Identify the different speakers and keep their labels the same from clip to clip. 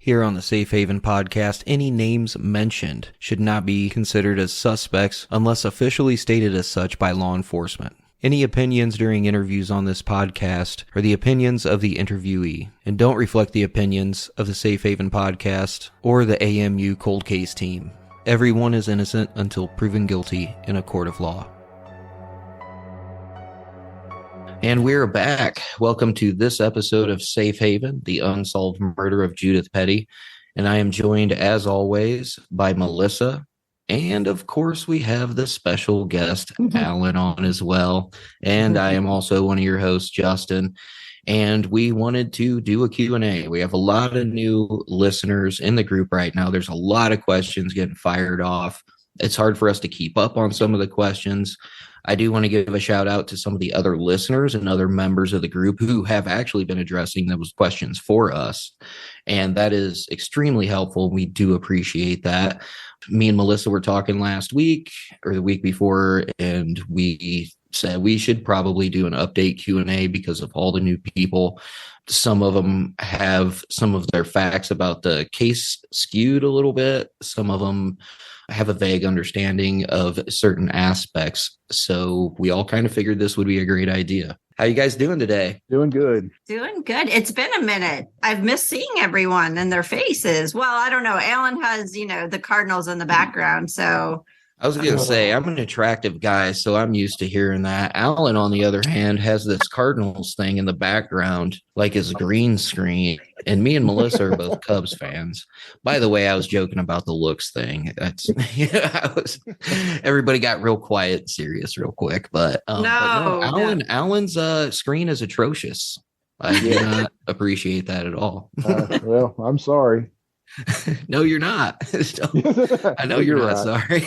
Speaker 1: Here on the Safe Haven podcast, any names mentioned should not be considered as suspects unless officially stated as such by law enforcement. Any opinions during interviews on this podcast are the opinions of the interviewee and don't reflect the opinions of the Safe Haven podcast or the AMU cold case team. Everyone is innocent until proven guilty in a court of law. And we're back. Welcome to this episode of Safe Haven, the unsolved murder of Judith Petty. And I am joined, as always, by Melissa. And, of course, we have the special guest, Alan, on as well. And I am also one of your hosts, Justin. And we wanted to do a Q&A. We have a lot of new listeners in the group right now. There's a lot of questions getting fired off. It's hard for us to keep up on some of the questions. I do want to give a shout out to some of the other listeners and other members of the group who have actually been addressing those questions for us. And that is extremely helpful. We do appreciate that. Me and Melissa were talking last week or the week before, and we said we should probably do an update Q&A because of all the new people. Some of them have some of their facts about the case skewed a little bit. Some of them have a vague understanding of certain aspects. So we all kind of figured this would be a great idea. How you guys doing today?
Speaker 2: Doing good.
Speaker 3: Doing good. It's been a minute. I've missed seeing everyone and their faces. Well, I don't know. Alan has, the Cardinals in the background. So
Speaker 1: I was going to say, I'm an attractive guy, so I'm used to hearing that. Alan, on the other hand, has this Cardinals thing in the background, like his green screen. And me and Melissa are both Cubs fans. By the way, I was joking about the looks thing. Everybody got real quiet and serious real quick. But Alan's screen is atrocious. I do not appreciate that at all.
Speaker 2: Well, I'm sorry.
Speaker 1: No, you're not. I know you're not sorry.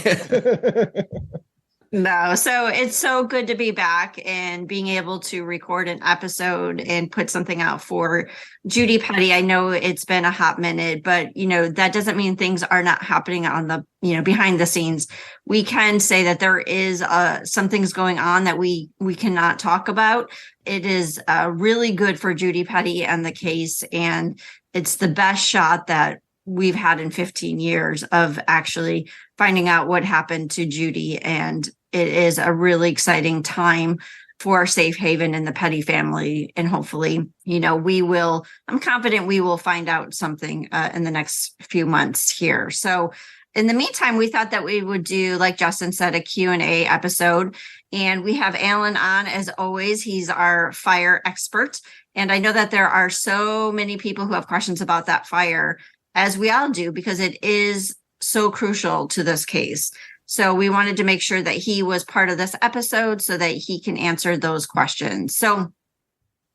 Speaker 3: No, so it's so good to be back and being able to record an episode and put something out for Judy Petty. I know it's been a hot minute, but that doesn't mean things are not happening on the behind the scenes. We can say that there is some things going on that we cannot talk about. It is really good for Judy Petty and the case, and it's the best shot that we've had in 15 years of actually finding out what happened to Judy. And it is a really exciting time for Safe Haven and the Petty family. And hopefully, I'm confident we will find out something in the next few months here. So in the meantime, we thought that we would do, like Justin said, a Q&A episode. And we have Alan on as always. He's our fire expert. And I know that there are so many people who have questions about that fire, as we all do, because it is so crucial to this case. So we wanted to make sure that he was part of this episode so that he can answer those questions. So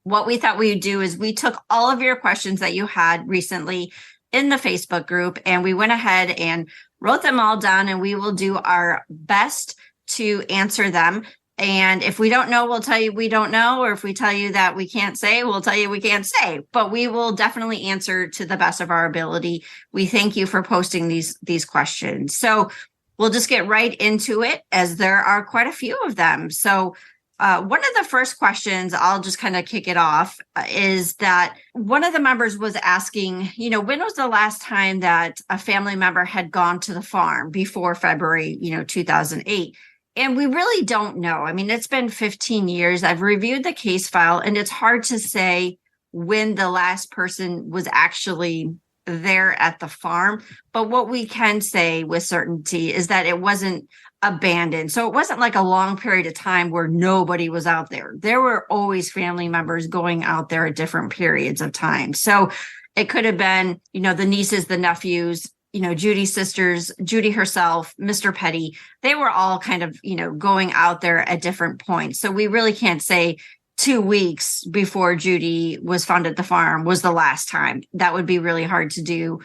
Speaker 3: what we thought we would do is we took all of your questions that you had recently in the Facebook group, and we went ahead and wrote them all down, and we will do our best to answer them. And if we don't know, we'll tell you we don't know. Or if we tell you that we can't say, we'll tell you we can't say. But we will definitely answer to the best of our ability. We thank you for posting these questions. So we'll just get right into it, as there are quite a few of them. So one of the first questions, I'll just kind of kick it off, is that one of the members was asking, when was the last time that a family member had gone to the farm before February, 2008? And we really don't know. I mean, it's been 15 years. I've reviewed the case file, and it's hard to say when the last person was actually there at the farm. But what we can say with certainty is that it wasn't abandoned. So it wasn't like a long period of time where nobody was out there. There were always family members going out there at different periods of time. So it could have been, the nieces, the nephews, Judy's sisters, Judy herself, Mr. Petty, they were all kind of, going out there at different points. So we really can't say 2 weeks before Judy was found at the farm was the last time. That would be really hard to do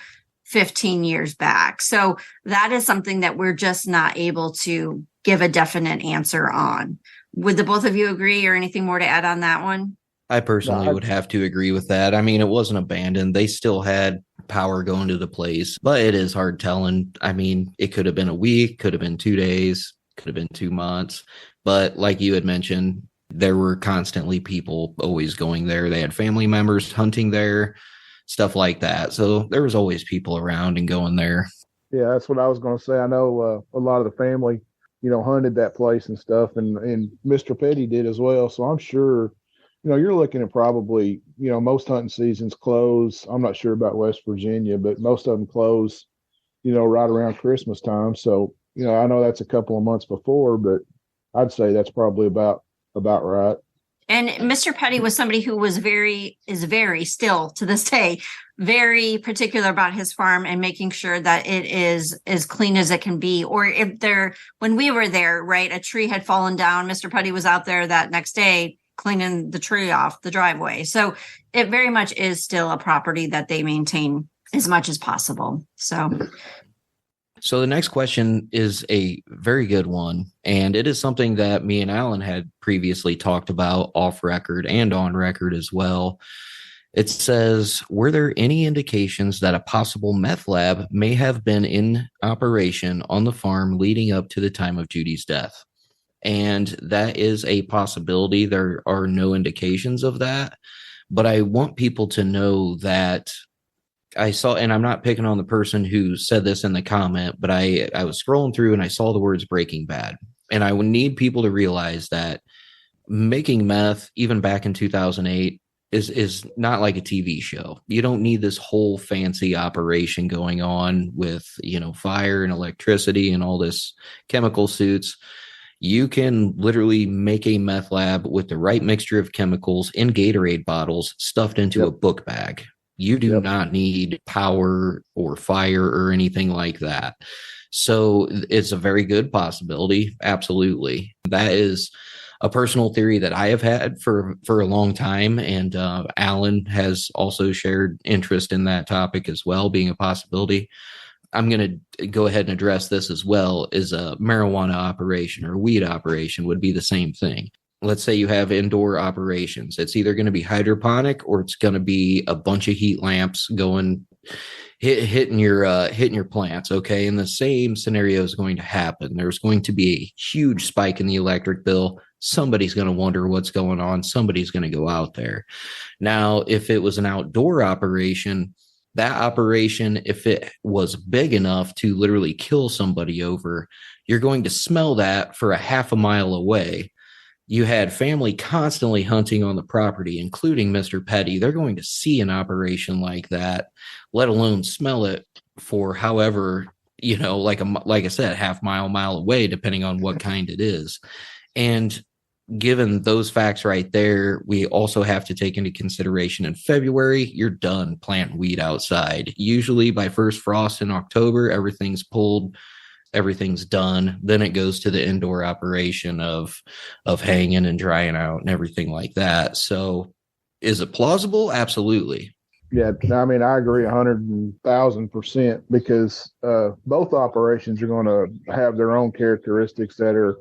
Speaker 3: 15 years back. So that is something that we're just not able to give a definite answer on. Would the both of you agree, or anything more to add on that one?
Speaker 1: I personally would have to agree with that. I mean, it wasn't abandoned. They still had power going to the place, but it is hard telling. I mean, it could have been a week, could have been 2 days, could have been 2 months. But like you had mentioned, there were constantly people always going there. They had family members hunting there. stuff like that. So there was always people around and going there.
Speaker 2: Yeah, that's what I was going to say. I know a lot of the family, hunted that place and stuff, and Mr. Petty did as well. So I'm sure, you're looking at probably, most hunting seasons close. I'm not sure about West Virginia, but most of them close, right around Christmas time. So, I know that's a couple of months before, but I'd say that's probably about right.
Speaker 3: And Mr. Petty was somebody who was is very still to this day, very particular about his farm and making sure that it is as clean as it can be. Or when we were there, right, a tree had fallen down. Mr. Petty was out there that next day cleaning the tree off the driveway. So it very much is still a property that they maintain as much as possible.
Speaker 1: So the next question is a very good one, and it is something that me and Alan had previously talked about off record and on record as well. It says, were there any indications that a possible meth lab may have been in operation on the farm leading up to the time of Judy's death? And that is a possibility. There are no indications of that, but I want people to know that I saw, and I'm not picking on the person who said this in the comment, but I was scrolling through and I saw the words Breaking Bad. And I would need people to realize that making meth, even back in 2008, is not like a TV show. You don't need this whole fancy operation going on with, fire and electricity and all this chemical suits. You can literally make a meth lab with the right mixture of chemicals in Gatorade bottles stuffed into a book bag. You do not need power or fire or anything like that. So it's a very good possibility. Absolutely. That is a personal theory that I have had for a long time. And Alan has also shared interest in that topic as well, being a possibility. I'm going to go ahead and address this as well. Is a marijuana operation or weed operation would be the same thing. Let's say you have indoor operations. It's either going to be hydroponic or it's going to be a bunch of heat lamps going hitting your plants. Okay. And the same scenario is going to happen. There's going to be a huge spike in the electric bill. Somebody's going to wonder what's going on. Somebody's going to go out there. Now, if it was an outdoor operation, that operation, if it was big enough to literally kill somebody over, you're going to smell that for a half a mile away. You had family constantly hunting on the property, including Mr. Petty. They're going to see an operation like that, let alone smell it for however, like I said, half mile away, depending on what kind it is. And given those facts right there, we also have to take into consideration in February, you're done planting weed outside. Usually by first frost in October, everything's pulled. Everything's done. Then it goes to the indoor operation of hanging and drying out and everything like that. So is it plausible? Absolutely.
Speaker 2: Yeah, I mean, I agree 100,000% because both operations are going to have their own characteristics that are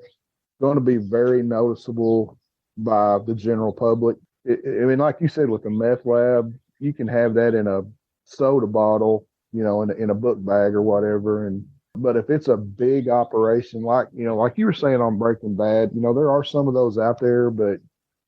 Speaker 2: going to be very noticeable by the general public. I mean, like you said, with the meth lab, you can have that in a soda bottle, in a book bag or whatever, but if it's a big operation, like you were saying on Breaking Bad, there are some of those out there, but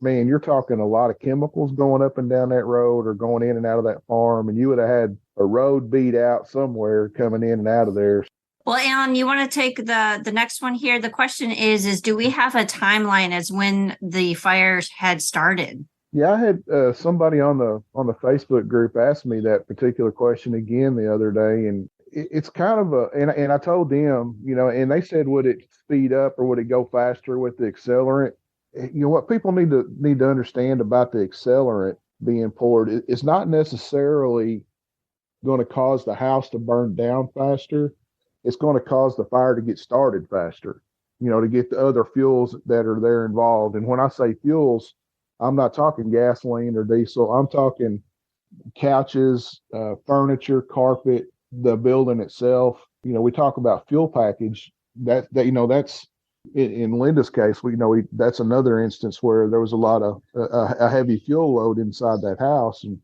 Speaker 2: man, you're talking a lot of chemicals going up and down that road or going in and out of that farm, and you would have had a road beat out somewhere coming in and out of there.
Speaker 3: Well, Alan, you want to take the next one here? The question is do we have a timeline as when the fires had started?
Speaker 2: Yeah, I had somebody on the Facebook group ask me that particular question again the other day, and it's kind of and I told them, and they said, would it speed up or would it go faster with the accelerant? What people need to understand about the accelerant being poured, it's not necessarily going to cause the house to burn down faster. It's going to cause the fire to get started faster, to get the other fuels that are there involved. And when I say fuels, I'm not talking gasoline or diesel. I'm talking couches, furniture, carpet, the building itself. We talk about fuel package. That's in Linda's case. That's another instance where there was a lot of a heavy fuel load inside that house, and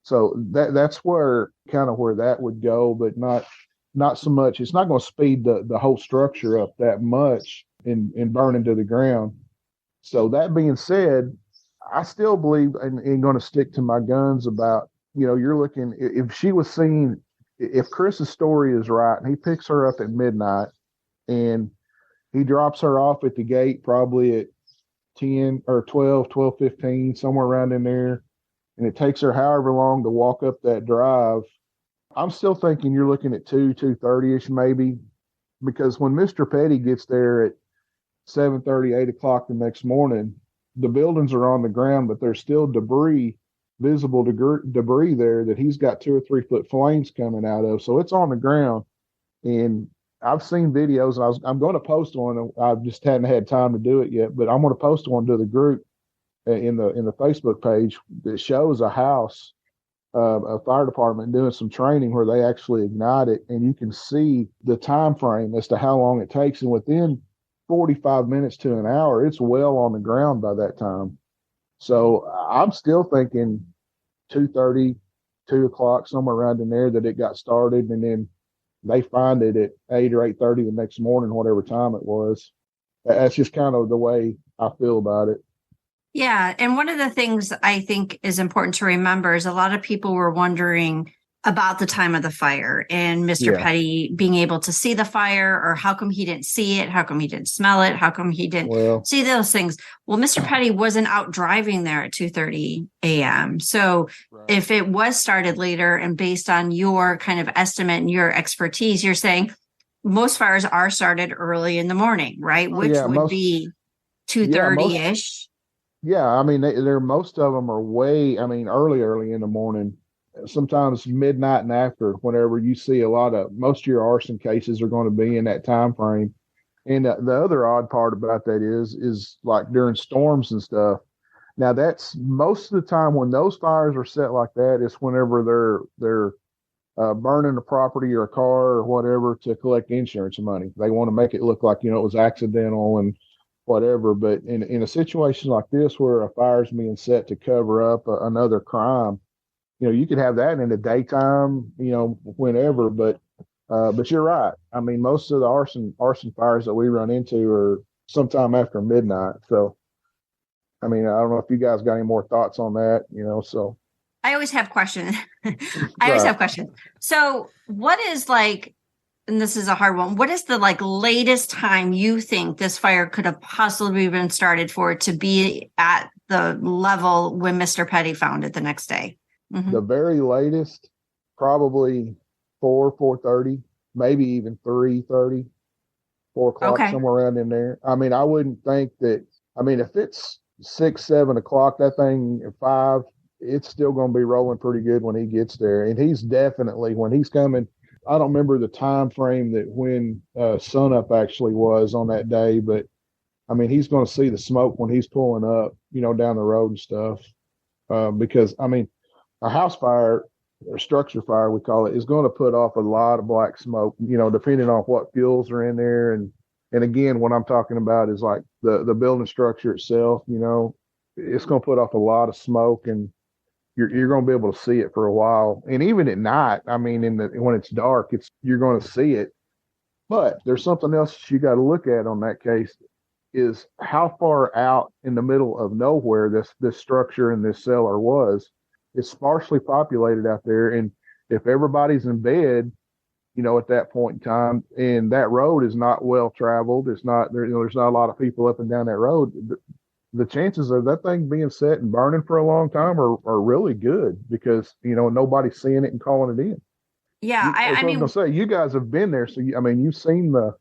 Speaker 2: so that's where that would go, but not so much. It's not going to speed the whole structure up that much and burn into the ground. So that being said, I still believe and going to stick to my guns about you're looking, if she was seen, if Chris's story is right, and he picks her up at midnight and he drops her off at the gate probably at 10 or 12:15, somewhere around in there, and it takes her however long to walk up that drive. I'm still thinking you're looking at 2:30ish maybe, because when Mr. Petty gets there at 7:30, 8 o'clock the next morning, the buildings are on the ground, but there's still visible debris there that he's got 2 or 3 foot flames coming out of. So it's on the ground. And I've seen videos, and I'm going to post one. I just hadn't had time to do it yet, but I'm going to post one to the group in the Facebook page that shows a house, a fire department doing some training where they actually ignite it, and you can see the time frame as to how long it takes. And within 45 minutes to an hour, it's well on the ground by that time. So I'm still thinking 2:30, 2 o'clock, somewhere around in there that it got started, and then they find it at 8 or 8:30 the next morning, whatever time it was. That's just kind of the way I feel about it.
Speaker 3: Yeah. And one of the things I think is important to remember is a lot of people were wondering about the time of the fire and Mr. Petty being able to see the fire, or how come he didn't see it? How come he didn't smell it? How come he didn't see those things? Well, Mr. Petty wasn't out driving there at 2:30 a.m. So if it was started later, and based on your kind of estimate and your expertise, you're saying most fires are started early in the morning, right? Which would be 2:30-ish.
Speaker 2: Yeah, I mean, they're most of them are early in the morning. Sometimes midnight and after, whenever you see most of your arson cases are going to be in that time frame. And the other odd part about that is like during storms and stuff. Now that's most of the time when those fires are set like that is whenever they're burning a property or a car or whatever to collect insurance money. They want to make it look like, it was accidental and whatever. But in a situation like this where a fire is being set to cover up another crime, you could have that in the daytime, whenever. But you're right. I mean, most of the arson fires that we run into are sometime after midnight. So, I mean, I don't know if you guys got any more thoughts on that, so.
Speaker 3: I always have questions. Have questions. So what is and this is a hard one, what is the latest time you think this fire could have possibly been started for it to be at the level when Mr. Petty found it the next day? Mm-hmm.
Speaker 2: The very latest, probably 4:30, maybe even 3:30, 4 o'clock, somewhere around in there. I mean, I wouldn't think that. I mean, if it's 6, 7 o'clock, that thing at 5, it's still going to be rolling pretty good when he gets there. And he's definitely, when he's coming, I don't remember the time frame that when sunup actually was on that day, but I mean, he's going to see the smoke when he's pulling up, down the road and stuff. Because I mean, a house fire or structure fire, we call it, is going to put off a lot of black smoke, depending on what fuels are in there. And again, what I'm talking about is like the building structure itself, it's going to put off a lot of smoke, and you're going to be able to see it for a while. And even at night, I mean, when it's dark, you're going to see it. But there's something else you got to look at on that case, is how far out in the middle of nowhere this structure and this cellar was. It's sparsely populated out there, and if everybody's in bed, at that point in time, and that road is not well traveled, it's not there. There's not a lot of people up and down that road. The chances of that thing being set and burning for a long time are really good, because nobody's seeing it and calling it in.
Speaker 3: Yeah, I mean,
Speaker 2: I'm gonna say, you guys have been there, so you've seen the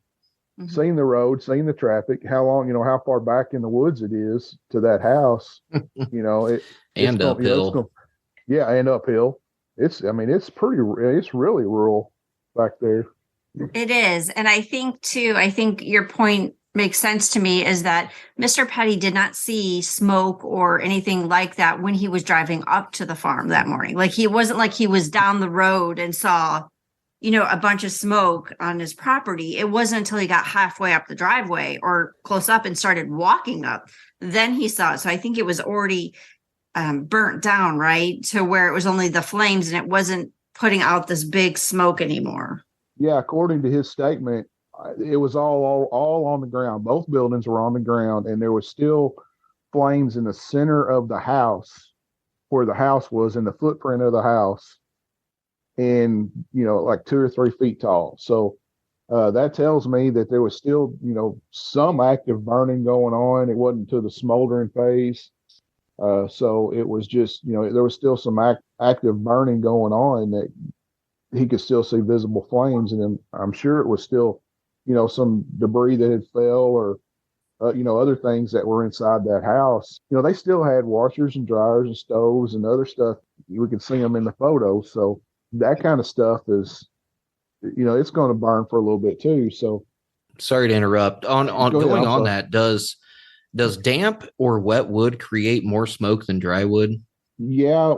Speaker 2: road, seen the traffic, how long, how far back in the woods it is to that house.
Speaker 1: And uphill.
Speaker 2: Yeah, and uphill. It's really rural back there.
Speaker 3: It is. And I think your point makes sense to me, is that Mr. Petty did not see smoke or anything like that when he was driving up to the farm that morning. He wasn't like he was down the road and saw, a bunch of smoke on his property. It wasn't until he got halfway up the driveway or close up and started walking up, then he saw it. So I think it was already burnt down, right, to where it was only the flames and it wasn't putting out this big smoke anymore.
Speaker 2: Yeah, according to his statement, it was all on the ground. Both buildings were on the ground, and there was still flames in the center of the house where the house was, in the footprint of the house, and like 2 or 3 feet tall. So that tells me that there was still some active burning going on. It wasn't to the smoldering phase. So it was just there was still some active burning going on, that he could still see visible flames, and then I'm sure it was still some debris that had fell, or other things that were inside that house. They still had washers and dryers and stoves and other stuff. We could see them in the photos. So that kind of stuff is, it's going to burn for a little bit too. So
Speaker 1: sorry to interrupt. On
Speaker 2: go ahead,
Speaker 1: going on that, does damp or wet wood create more smoke than dry wood?
Speaker 2: Yeah,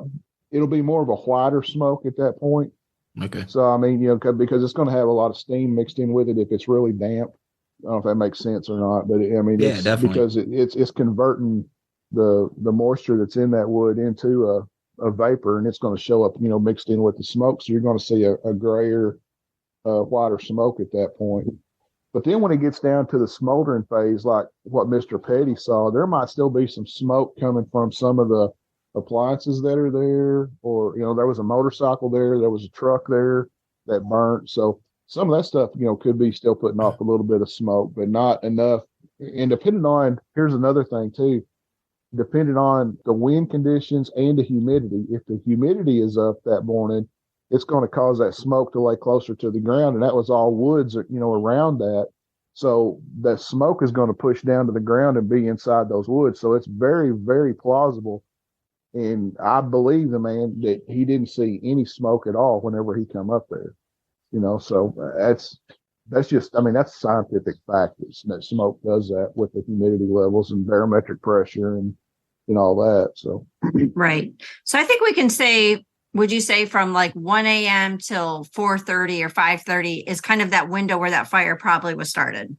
Speaker 2: it'll be more of a whiter smoke at that point.
Speaker 1: Okay.
Speaker 2: So I mean, because it's going to have a lot of steam mixed in with it if it's really damp. I don't know if that makes sense or not, but I mean,
Speaker 1: yeah,
Speaker 2: it's
Speaker 1: definitely,
Speaker 2: because it's converting the moisture that's in that wood into a vapor, and it's going to show up, mixed in with the smoke. So you're going to see a grayer, whiter smoke at that point. But then when it gets down to the smoldering phase, like what Mr. Petty saw, there might still be some smoke coming from some of the appliances that are there, or there was a motorcycle there was a truck there that burnt. So some of that stuff could be still putting off a little bit of smoke, but not enough. And depending on, here's another thing too, depending on the wind conditions and the humidity. If the humidity is up that morning, it's going to cause that smoke to lay closer to the ground, and that was all woods around that. So that smoke is going to push down to the ground and be inside those woods. So it's very, very plausible. And I believe the man that he didn't see any smoke at all whenever he come up there. So that's just, I mean, that's scientific fact that smoke does that with the humidity levels and barometric pressure and all that. So
Speaker 3: right. So I think we can say, would you say from like 1 a.m. till 4:30 or 5:30 is kind of that window where that fire probably was started?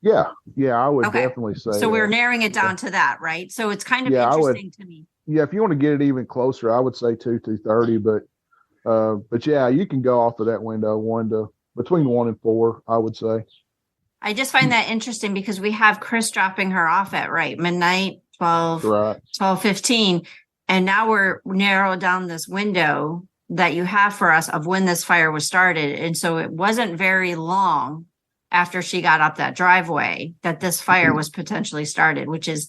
Speaker 2: Yeah, I would definitely say.
Speaker 3: So we're narrowing it down to that, right? So it's kind of interesting to me.
Speaker 2: Yeah, if you want to get it even closer, I would say 2:30, but yeah, you can go off of that window between 1 and 4, I would say.
Speaker 3: I just find that interesting because we have Chris dropping her off at midnight, 12:15, and now we're narrowed down this window that you have for us of when this fire was started, and so it wasn't very long after she got up that driveway that this fire was potentially started, which is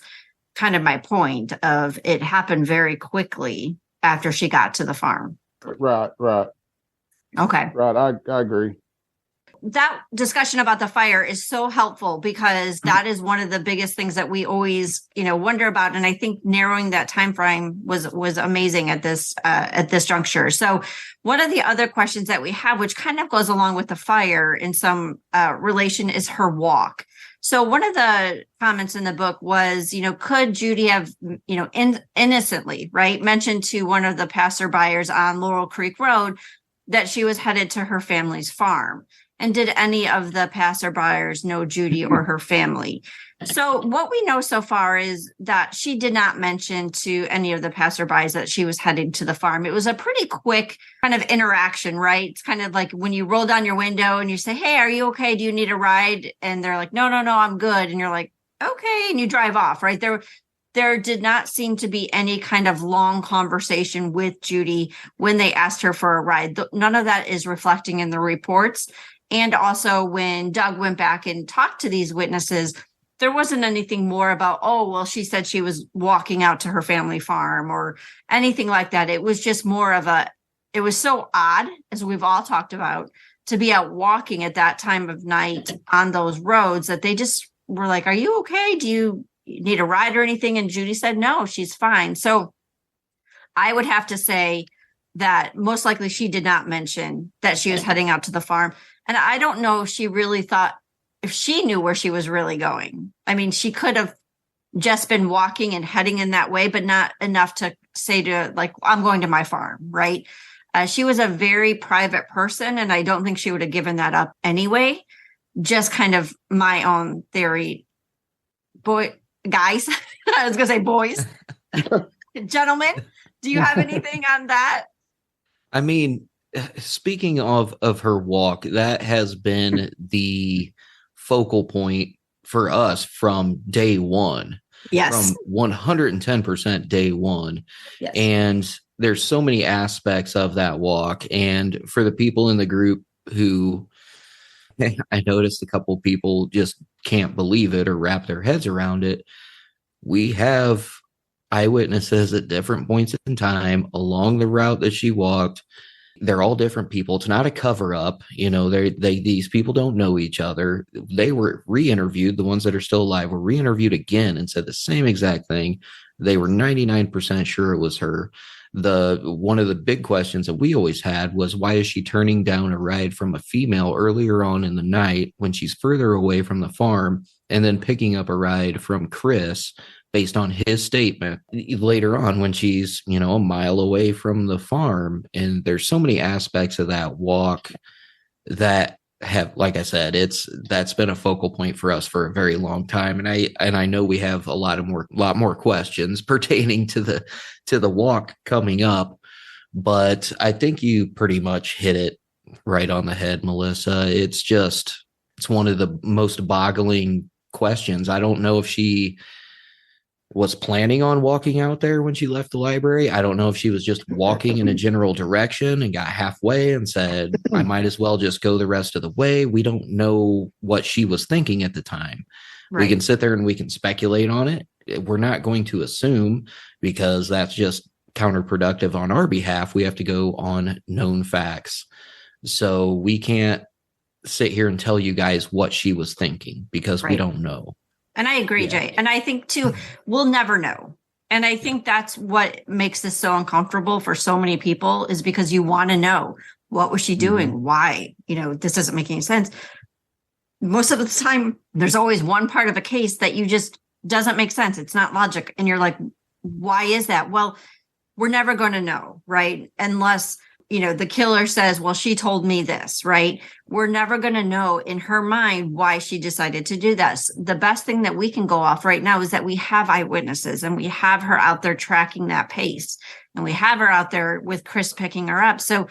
Speaker 3: kind of my point of it happened very quickly after she got to the farm.
Speaker 2: Right.
Speaker 3: Okay.
Speaker 2: Right. I agree.
Speaker 3: That discussion about the fire is so helpful because that is one of the biggest things that we always, wonder about. And I think narrowing that time frame was amazing at this juncture. So one of the other questions that we have, which kind of goes along with the fire in some relation, is her walk. So one of the comments in the book was, could Judy have, innocently, right, mentioned to one of the passerbyers on Laurel Creek Road that she was headed to her family's farm? And did any of the passerbyers know Judy or her family? So what we know so far is that she did not mention to any of the passerbys that she was heading to the farm. It was a pretty quick kind of interaction, right? It's kind of like when you roll down your window and you say, "Hey, are you okay? Do you need a ride?" And they're like, no, I'm good. And you're like, okay. And you drive off, right? There did not seem to be any kind of long conversation with Judy when they asked her for a ride. None of that is reflecting in the reports. And also when Doug went back and talked to these witnesses, there wasn't anything more about, oh, well, she said she was walking out to her family farm or anything like that. It was just more of it was so odd, as we've all talked about, to be out walking at that time of night on those roads that they just were like, "Are you okay? Do you need a ride or anything?" And Judy said, no, she's fine. So I would have to say that most likely she did not mention that she was heading out to the farm. And I don't know if she really thought, if she knew where she was really going. I mean, she could have just been walking and heading in that way, but not enough to say to like, "I'm going to my farm," right? She was a very private person, and I don't think she would have given that up anyway. Just kind of my own theory. Guys, I was going to say boys. Gentlemen, do you have anything on that?
Speaker 1: I mean, speaking of her walk, that has been the focal point for us from day one.
Speaker 3: Yes.
Speaker 1: from 110% day one.
Speaker 3: Yes.
Speaker 1: And there's so many aspects of that walk. And for the people in the group who I noticed a couple people just can't believe it or wrap their heads around it. We have eyewitnesses at different points in time along the route that she walked. They're all different people. It's not a cover up. You know, these people don't know each other. They were re-interviewed. The ones that are still alive were re-interviewed again and said the same exact thing. They were 99% sure it was her. One of the big questions that we always had was, why is she turning down a ride from a female earlier on in the night when she's further away from the farm, and then picking up a ride from Chris based on his statement later on when she's, you know, a mile away from the farm? And there's so many aspects of that walk that have, like I said, that's been a focal point for us for a very long time. And I know we have a lot more questions pertaining to the walk coming up, but I think you pretty much hit it right on the head, Melissa. It's one of the most boggling questions. I don't know if she was planning on walking out there when she left the library. I don't know if she was just walking in a general direction and got halfway and said, I might as well just go the rest of the way. We don't know what she was thinking at the time. Right. We can sit there and we can speculate on it. We're not going to assume, because that's just counterproductive on our behalf. We have to go on known facts. So we can't sit here and tell you guys what she was thinking, because we don't know.
Speaker 3: And I agree, Jay. And I think, too, we'll never know. And I think that's what makes this so uncomfortable for so many people, is because you want to know, what was she doing? Mm-hmm. Why? You know, this doesn't make any sense. Most of the time, there's always one part of a case that you just doesn't make sense. It's not logic. And you're like, why is that? Well, we're never going to know, right? Unless, you know, the killer says, well, she told me this, right? We're never going to know in her mind why she decided to do this. The best thing that we can go off right now is that we have eyewitnesses, and we have her out there tracking that pace, and we have her out there with Chris picking her up. So,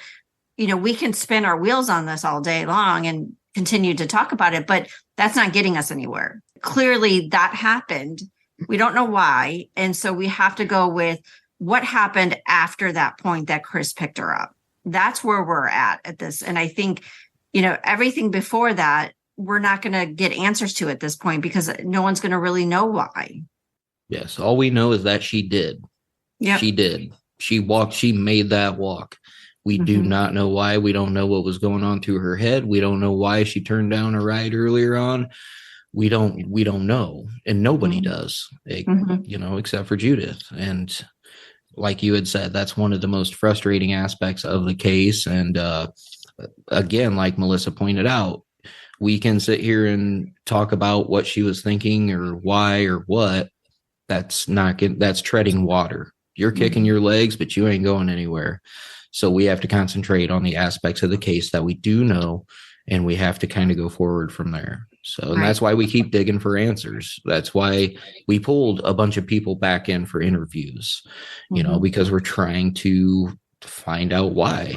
Speaker 3: you know, we can spin our wheels on this all day long and continue to talk about it, but that's not getting us anywhere. Clearly that happened. We don't know why. And so we have to go with what happened after that point that Chris picked her up. That's where we're at this. And I think, you know, everything before that, we're not going to get answers to at this point, because no one's going to really know why.
Speaker 1: Yes. All we know is that she did. Yeah. She did. She walked. She made that walk. We do not know why. We don't know what was going on through her head. We don't know why she turned down a ride earlier on. We don't know. And nobody does, you know, except for Judith. And like you had said, that's one of the most frustrating aspects of the case. And again, like Melissa pointed out, we can sit here and talk about what she was thinking or why or what. That's treading water. You're kicking your legs, but you ain't going anywhere. So we have to concentrate on the aspects of the case that we do know, and we have to kind of go forward from there. So, and that's why we keep digging for answers. That's why we pulled a bunch of people back in for interviews, you know, because we're trying to find out why.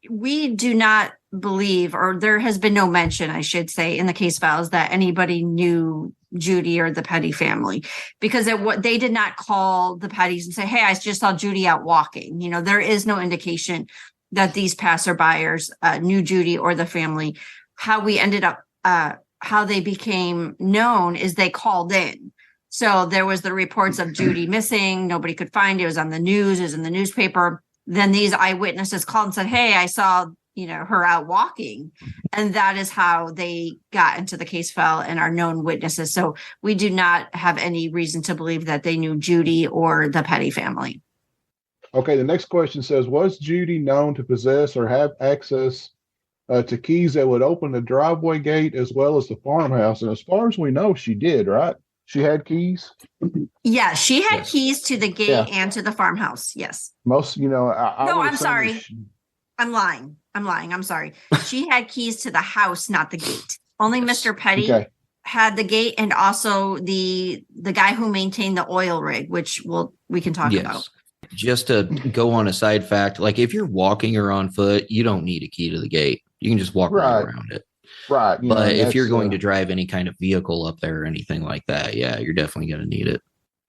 Speaker 3: We do not believe, or there has been no mention, I should say, in the case files that anybody knew Judy or the Petty family, because they did not call the Pettys and say, hey, I just saw Judy out walking. You know, there is no indication that these passerbyers knew Judy or the family. How we ended up, how they became known is they called in. So there was the reports of Judy missing. Nobody could find it. It was on the news. It was in the newspaper. Then these eyewitnesses called and said, hey, I saw, you know, her out walking. And that is how they got into the case file and are known witnesses. So we do not have any reason to believe that they knew Judy or the Petty family.
Speaker 2: Okay, the next question says, was Judy known to possess or have access to keys that would open the driveway gate as well as the farmhouse? And as far as we know, she did, right? She had keys?
Speaker 3: Yeah, she had keys to the gate and to the farmhouse. Yes.
Speaker 2: Most, you know,
Speaker 3: I'm sorry. I'm lying. I'm sorry. She had keys to the house, not the gate. Only Mr. Petty had the gate, and also the guy who maintained the oil rig, which we can talk about.
Speaker 1: Just to go on a side fact, like if you're walking or on foot, you don't need a key to the gate. You can just walk right around it.
Speaker 2: Right.
Speaker 1: But if you're going to drive any kind of vehicle up there or anything like that, yeah, you're definitely going to need it.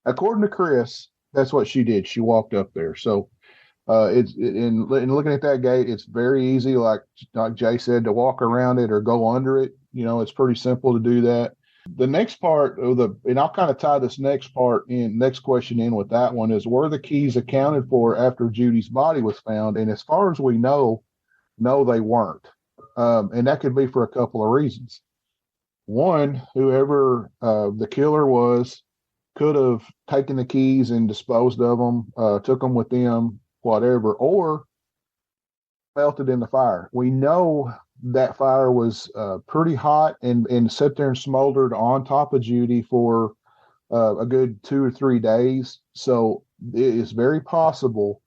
Speaker 2: according to Chris, that's what she did. She walked up there. So in looking at that gate, it's very easy, like Jay said, to walk around it or go under it. It's pretty simple to do that. The next part and I'll kind of tie this next question in with that one, is were the keys accounted for after Judy's body was found? And as far as we know, no, they weren't. And that could be for a couple of reasons. One, whoever the killer was could have taken the keys and disposed of them, took them with them, whatever, or melted in the fire. We know that fire was pretty hot and sat there and smoldered on top of Judy for a good 2 or 3 days. So it is very possible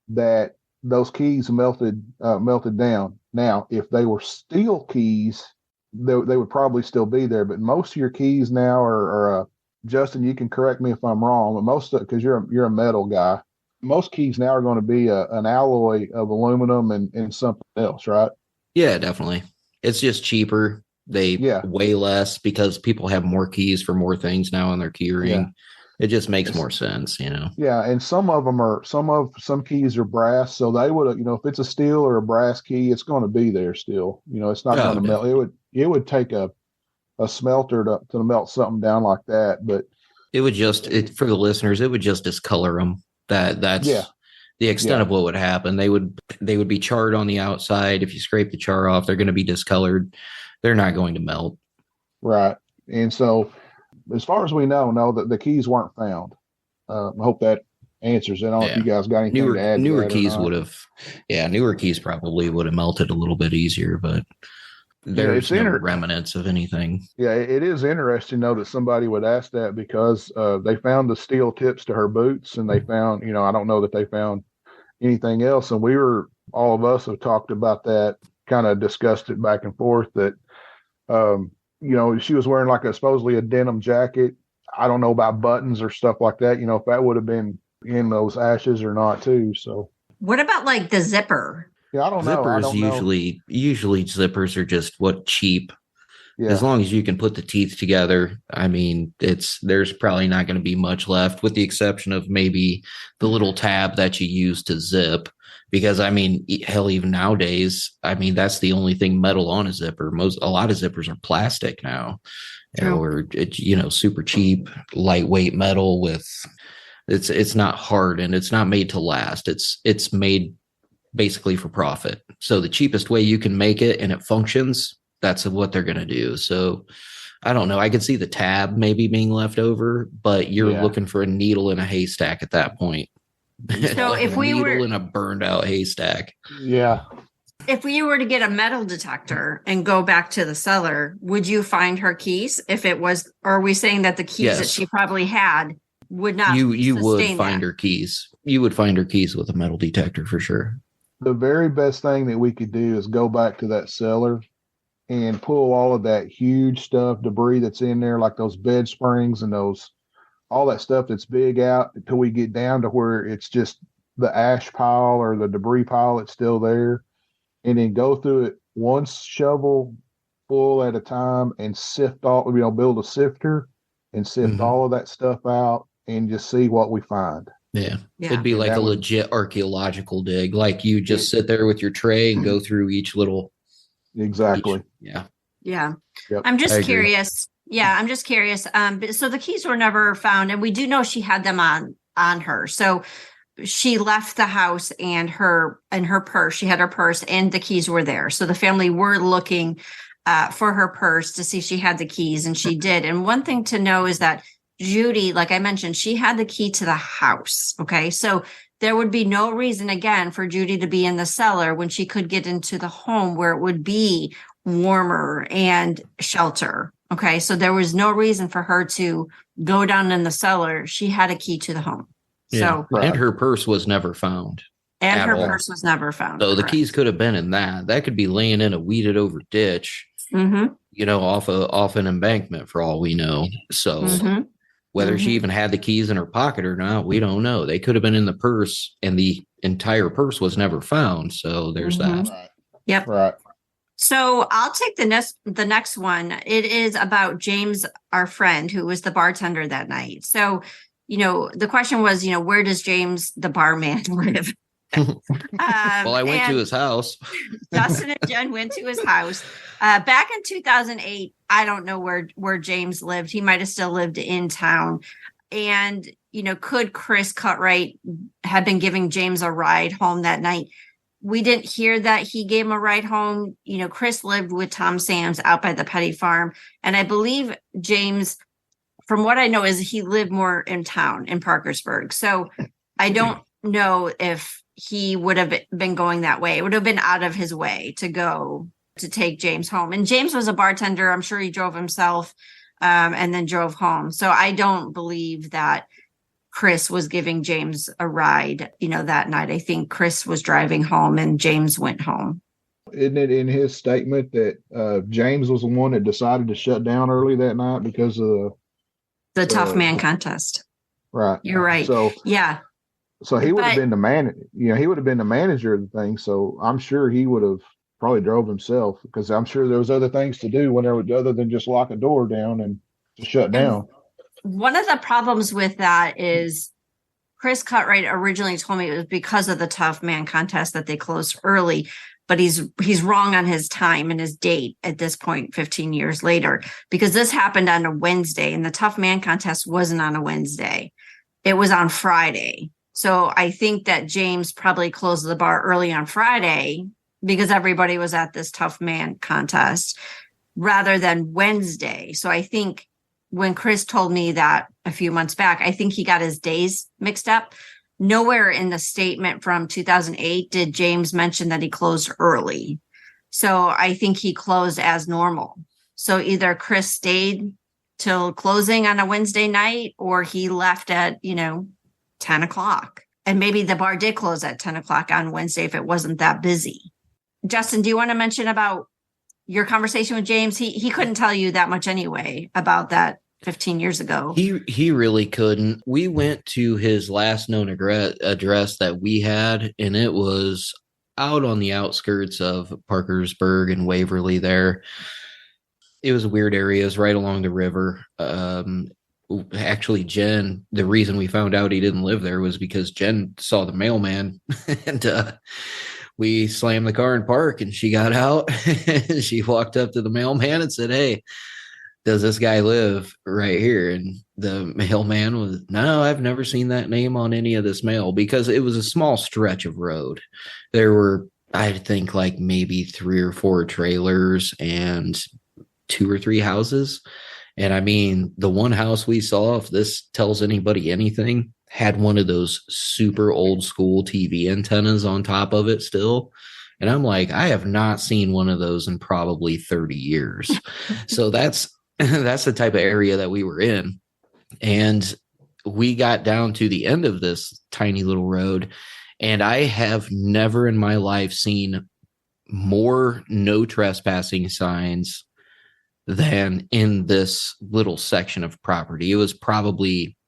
Speaker 2: that those keys melted down. Now, if they were steel keys, they would probably still be there. But most of your keys now are Justin, you can correct me if I'm wrong, but because you're a metal guy, most keys now are going to be an alloy of aluminum and something else, right?
Speaker 1: Yeah, definitely. It's just cheaper. They weigh less because people have more keys for more things now on their key ring. Yeah. It just makes more sense,
Speaker 2: Yeah, and some keys are brass, so they would, if it's a steel or a brass key, it's going to be there still. It's not going to melt. It would take a smelter to melt something down like that, but
Speaker 1: it would for the listeners, it would just discolor them. That's the extent of what would happen. They would be charred on the outside. If you scrape the char off, they're going to be discolored. They're not going to melt.
Speaker 2: Right. And so as far as we know, no, that the keys weren't found. I hope that answers it. I don't know if you guys got anything to add.
Speaker 1: Newer keys would have, newer keys probably would have melted a little bit easier, but there's no remnants of anything.
Speaker 2: Yeah, it is interesting, though, that somebody would ask that because they found the steel tips to her boots, and they found, I don't know that they found anything else. And all of us have talked about that, kind of discussed it back and forth, that, she was wearing supposedly a denim jacket. I don't know about buttons or stuff like that, if that would have been in those ashes or not, too. So,
Speaker 3: what about the zipper?
Speaker 2: Yeah, I don't know.
Speaker 1: Zippers usually zippers are just cheap. Yeah. As long as you can put the teeth together, I mean, there's probably not going to be much left, with the exception of maybe the little tab that you use to zip. Because I mean, hell, even nowadays, I mean, that's the only thing metal on a zipper. A lot of zippers are plastic now, or super cheap, lightweight metal with. It's not hard and it's not made to last. It's made basically for profit. So the cheapest way you can make it and it functions, that's what they're going to do. So I don't know. I could see the tab maybe being left over, but you're looking for a needle in a haystack at that point.
Speaker 3: So if we were
Speaker 1: in a burned out haystack.
Speaker 2: Yeah.
Speaker 3: If we were to get a metal detector and go back to the cellar, would you find her keys? If it was, or are we saying that the keys that she probably had would not?
Speaker 1: You would find her keys. You would find her keys with a metal detector for sure.
Speaker 2: The very best thing that we could do is go back to that cellar and pull all of that huge stuff, debris that's in there, like those bed springs and all that stuff that's big out, until we get down to where it's just the ash pile or the debris pile that's still there, and then go through it one shovel full at a time and sift build a sifter and sift all of that stuff out and just see what we find.
Speaker 1: Yeah. It'd be like a legit archaeological dig. Like you just sit there with your tray and go through each little.
Speaker 2: Exactly.
Speaker 3: Yeah.
Speaker 2: Yep.
Speaker 3: I'm just curious. Yeah, I'm just curious. So the keys were never found, and we do know she had them on her. So she left the house and her purse. She had her purse and the keys were there. So the family were looking for her purse to see if she had the keys, and she did. And one thing to know is that Judy, like I mentioned, she had the key to the house. Okay. So there would be no reason, again, for Judy to be in the cellar when she could get into the home where it would be warmer and shelter. Okay. So there was no reason for her to go down in the cellar. She had a key to the home.
Speaker 1: Yeah. So, and her purse was never found.
Speaker 3: And her purse was never found.
Speaker 1: So the keys could have been in that. That could be laying in a weeded over ditch, off an embankment for all we know. So whether she even had the keys in her pocket or not, we don't know. They could have been in the purse, and the entire purse was never found. So there's that.
Speaker 2: Right.
Speaker 3: Yep.
Speaker 2: Right.
Speaker 3: So I'll take the next one. It is about James, our friend, who was the bartender that night. So the question was, where does James, the barman, live?
Speaker 1: Well, I went to his house.
Speaker 3: Justin and Jen went to his house. Back in 2008, I don't know where James lived. He might have still lived in town. And, could Chris Cutright have been giving James a ride home that night? We didn't hear that he gave him a ride home. Chris lived with Tom Sams out by the Petty farm. And I believe James, from what I know, is he lived more in town in Parkersburg. So I don't know if he would have been going that way. It would have been out of his way to go to take James home. And James was a bartender. I'm sure he drove himself and then drove home. So I don't believe that Chris was giving James a ride, that night. I think Chris was driving home and James went home.
Speaker 2: Isn't it in his statement that James was the one that decided to shut down early that night because of
Speaker 3: the tough man contest?
Speaker 2: Right.
Speaker 3: You're right.
Speaker 2: So
Speaker 3: yeah.
Speaker 2: So he would have been the man, he would have been the manager of the thing. So I'm sure he would have probably drove himself, because I'm sure there was other things to do when there was, other than just lock a door down and just shut down.
Speaker 3: One of the problems with that is Chris Cutright originally told me it was because of the tough man contest that they closed early, but he's wrong on his time and his date at this point, 15 years later, because this happened on a Wednesday and the tough man contest wasn't on a Wednesday. It was on Friday. So I think that James probably closed the bar early on Friday because everybody was at this tough man contest rather than Wednesday. So I think when Chris told me that a few months back, I think he got his days mixed up. Nowhere in the statement from 2008 did James mention that he closed early. So I think he closed as normal. So either Chris stayed till closing on a Wednesday night or he left at, 10 o'clock. And maybe the bar did close at 10 o'clock on Wednesday if it wasn't that busy. Justin, do you want to mention about your conversation with James? He couldn't tell you that much anyway about that 15 years ago.
Speaker 1: He really couldn't. We went to his last known address that we had, and it was out on the outskirts of Parkersburg and Waverly there. It was weird areas right along the river. Actually, Jen, the reason we found out he didn't live there was because Jen saw the mailman and we slammed the car in park, and she got out and she walked up to the mailman and said, "Hey, does this guy live right here?" And the mailman was, "No, I've never seen that name on any of this mail," because it was a small stretch of road. There were, I think, like maybe 3 or 4 trailers and 2 or 3 houses. And I mean, the one house we saw, if this tells anybody anything, had one of those super old school TV antennas on top of it still. And I'm like, I have not seen one of those in probably 30 years. So that's the type of area that we were in. And we got down to the end of this tiny little road, and I have never in my life seen more no trespassing signs than in this little section of property. It was probably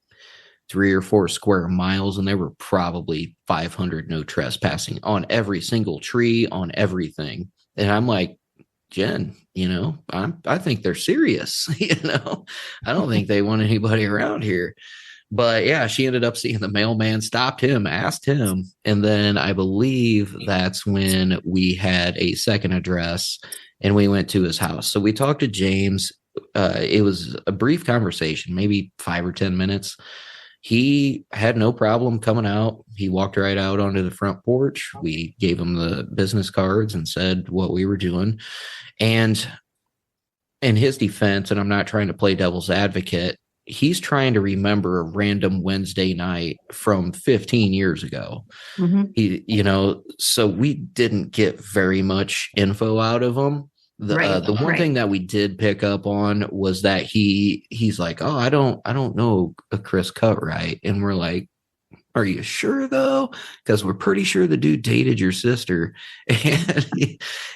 Speaker 1: 3 or 4 square miles, and there were probably 500 no trespassing on every single tree, on everything. And I'm like, Jen, I think they're serious. I don't think they want anybody around here. But yeah, she ended up seeing the mailman, stopped him, asked him. And then I believe that's when we had a second address and we went to his house. So we talked to James. It was a brief conversation, maybe 5 or 10 minutes. He had no problem coming out. He walked right out onto the front porch. We gave him the business cards and said what we were doing. And in his defense, and I'm not trying to play devil's advocate, he's trying to remember a random Wednesday night from 15 years ago. Mm-hmm. So we didn't get very much info out of him. The one thing that we did pick up on was that he's like, "Oh, I don't know a Chris Cutright," and we're like, "Are you sure though? Because we're pretty sure the dude dated your sister,"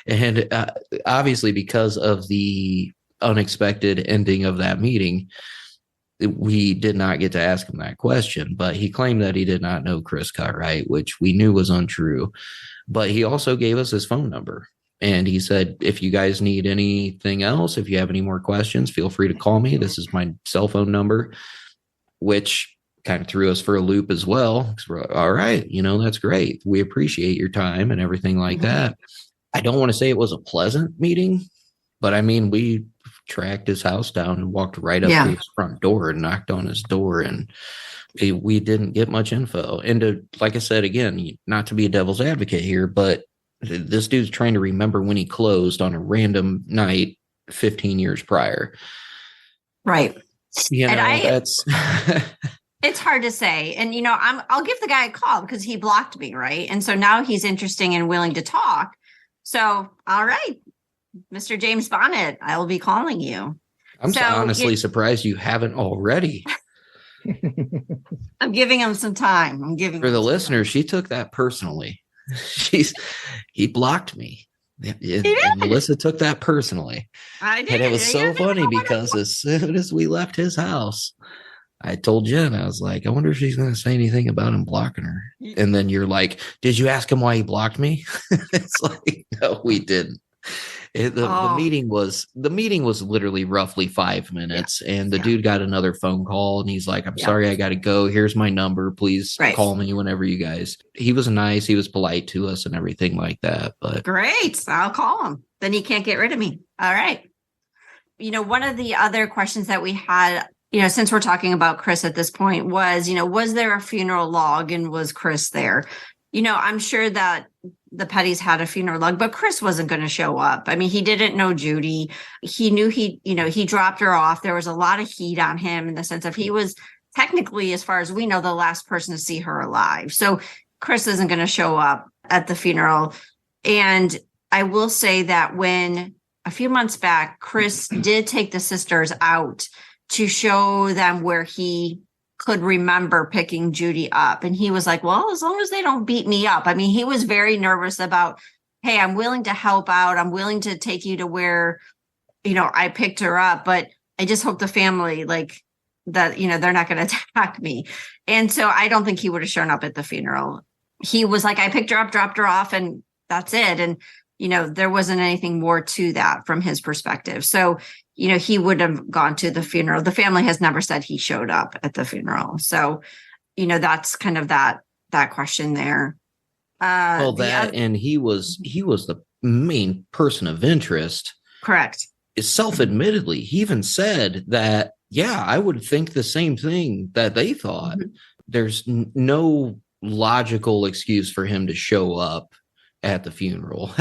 Speaker 1: and obviously because of the unexpected ending of that meeting, we did not get to ask him that question. But he claimed that he did not know Chris Cutright, which we knew was untrue. But he also gave us his phone number. And he said, if you guys need anything else, if you have any more questions, feel free to call me. This is my cell phone number, which kind of threw us for a loop as well. All right, that's great. We appreciate your time and everything like that. I don't want to say it was a pleasant meeting, but I mean, we tracked his house down and walked right up to his front door and knocked on his door, and we didn't get much info. And like I said, again, not to be a devil's advocate here, but this dude's trying to remember when he closed on a random night 15 years prior.
Speaker 3: Right.
Speaker 1: That's
Speaker 3: it's hard to say. And, I'll give the guy a call because he blocked me. Right. And so now he's interesting and willing to talk. So, all right, Mr. James Bonnet, I will be calling you.
Speaker 1: I'm honestly surprised you haven't already.
Speaker 3: I'm giving him some time.
Speaker 1: For the listeners, she took that personally. He blocked me. And Melissa took that personally.
Speaker 3: I did.
Speaker 1: And it was so funny because as soon as we left his house, I told Jen, I was like, I wonder if she's going to say anything about him blocking her. And then you're like, did you ask him why he blocked me? It's like, no, we didn't. The meeting was literally roughly 5 minutes, and the dude got another phone call, and he's like, I'm sorry, I got to go. Here's my number. Please call me whenever you guys. He was nice. He was polite to us and everything like that. But
Speaker 3: great. I'll call him. Then he can't get rid of me. All right. One of the other questions that we had, since we're talking about Chris at this point was, was there a funeral log and was Chris there? I'm sure that the Pettys had a funeral log, but Chris wasn't going to show up. I mean, he didn't know Judy. He knew he dropped her off. There was a lot of heat on him in the sense of he was technically, as far as we know, the last person to see her alive. So Chris isn't going to show up at the funeral. And I will say that when a few months back, Chris did take the sisters out to show them where he could remember picking Judy up. And he was like, well, as long as they don't beat me up. I mean, he was very nervous about, hey, I'm willing to help out. I'm willing to take you to where, I picked her up, but I just hope the family that, they're not going to attack me. And so I don't think he would have shown up at the funeral. He was like, I picked her up, dropped her off, and that's it. And, there wasn't anything more to that from his perspective. So, he would have gone to the funeral. The family has never said he showed up at the funeral. So, that's kind of that question there.
Speaker 1: And he was the main person of interest.
Speaker 3: Correct.
Speaker 1: Self-admittedly, he even said that, yeah, I would think the same thing that they thought. Mm-hmm. There's no logical excuse for him to show up at the funeral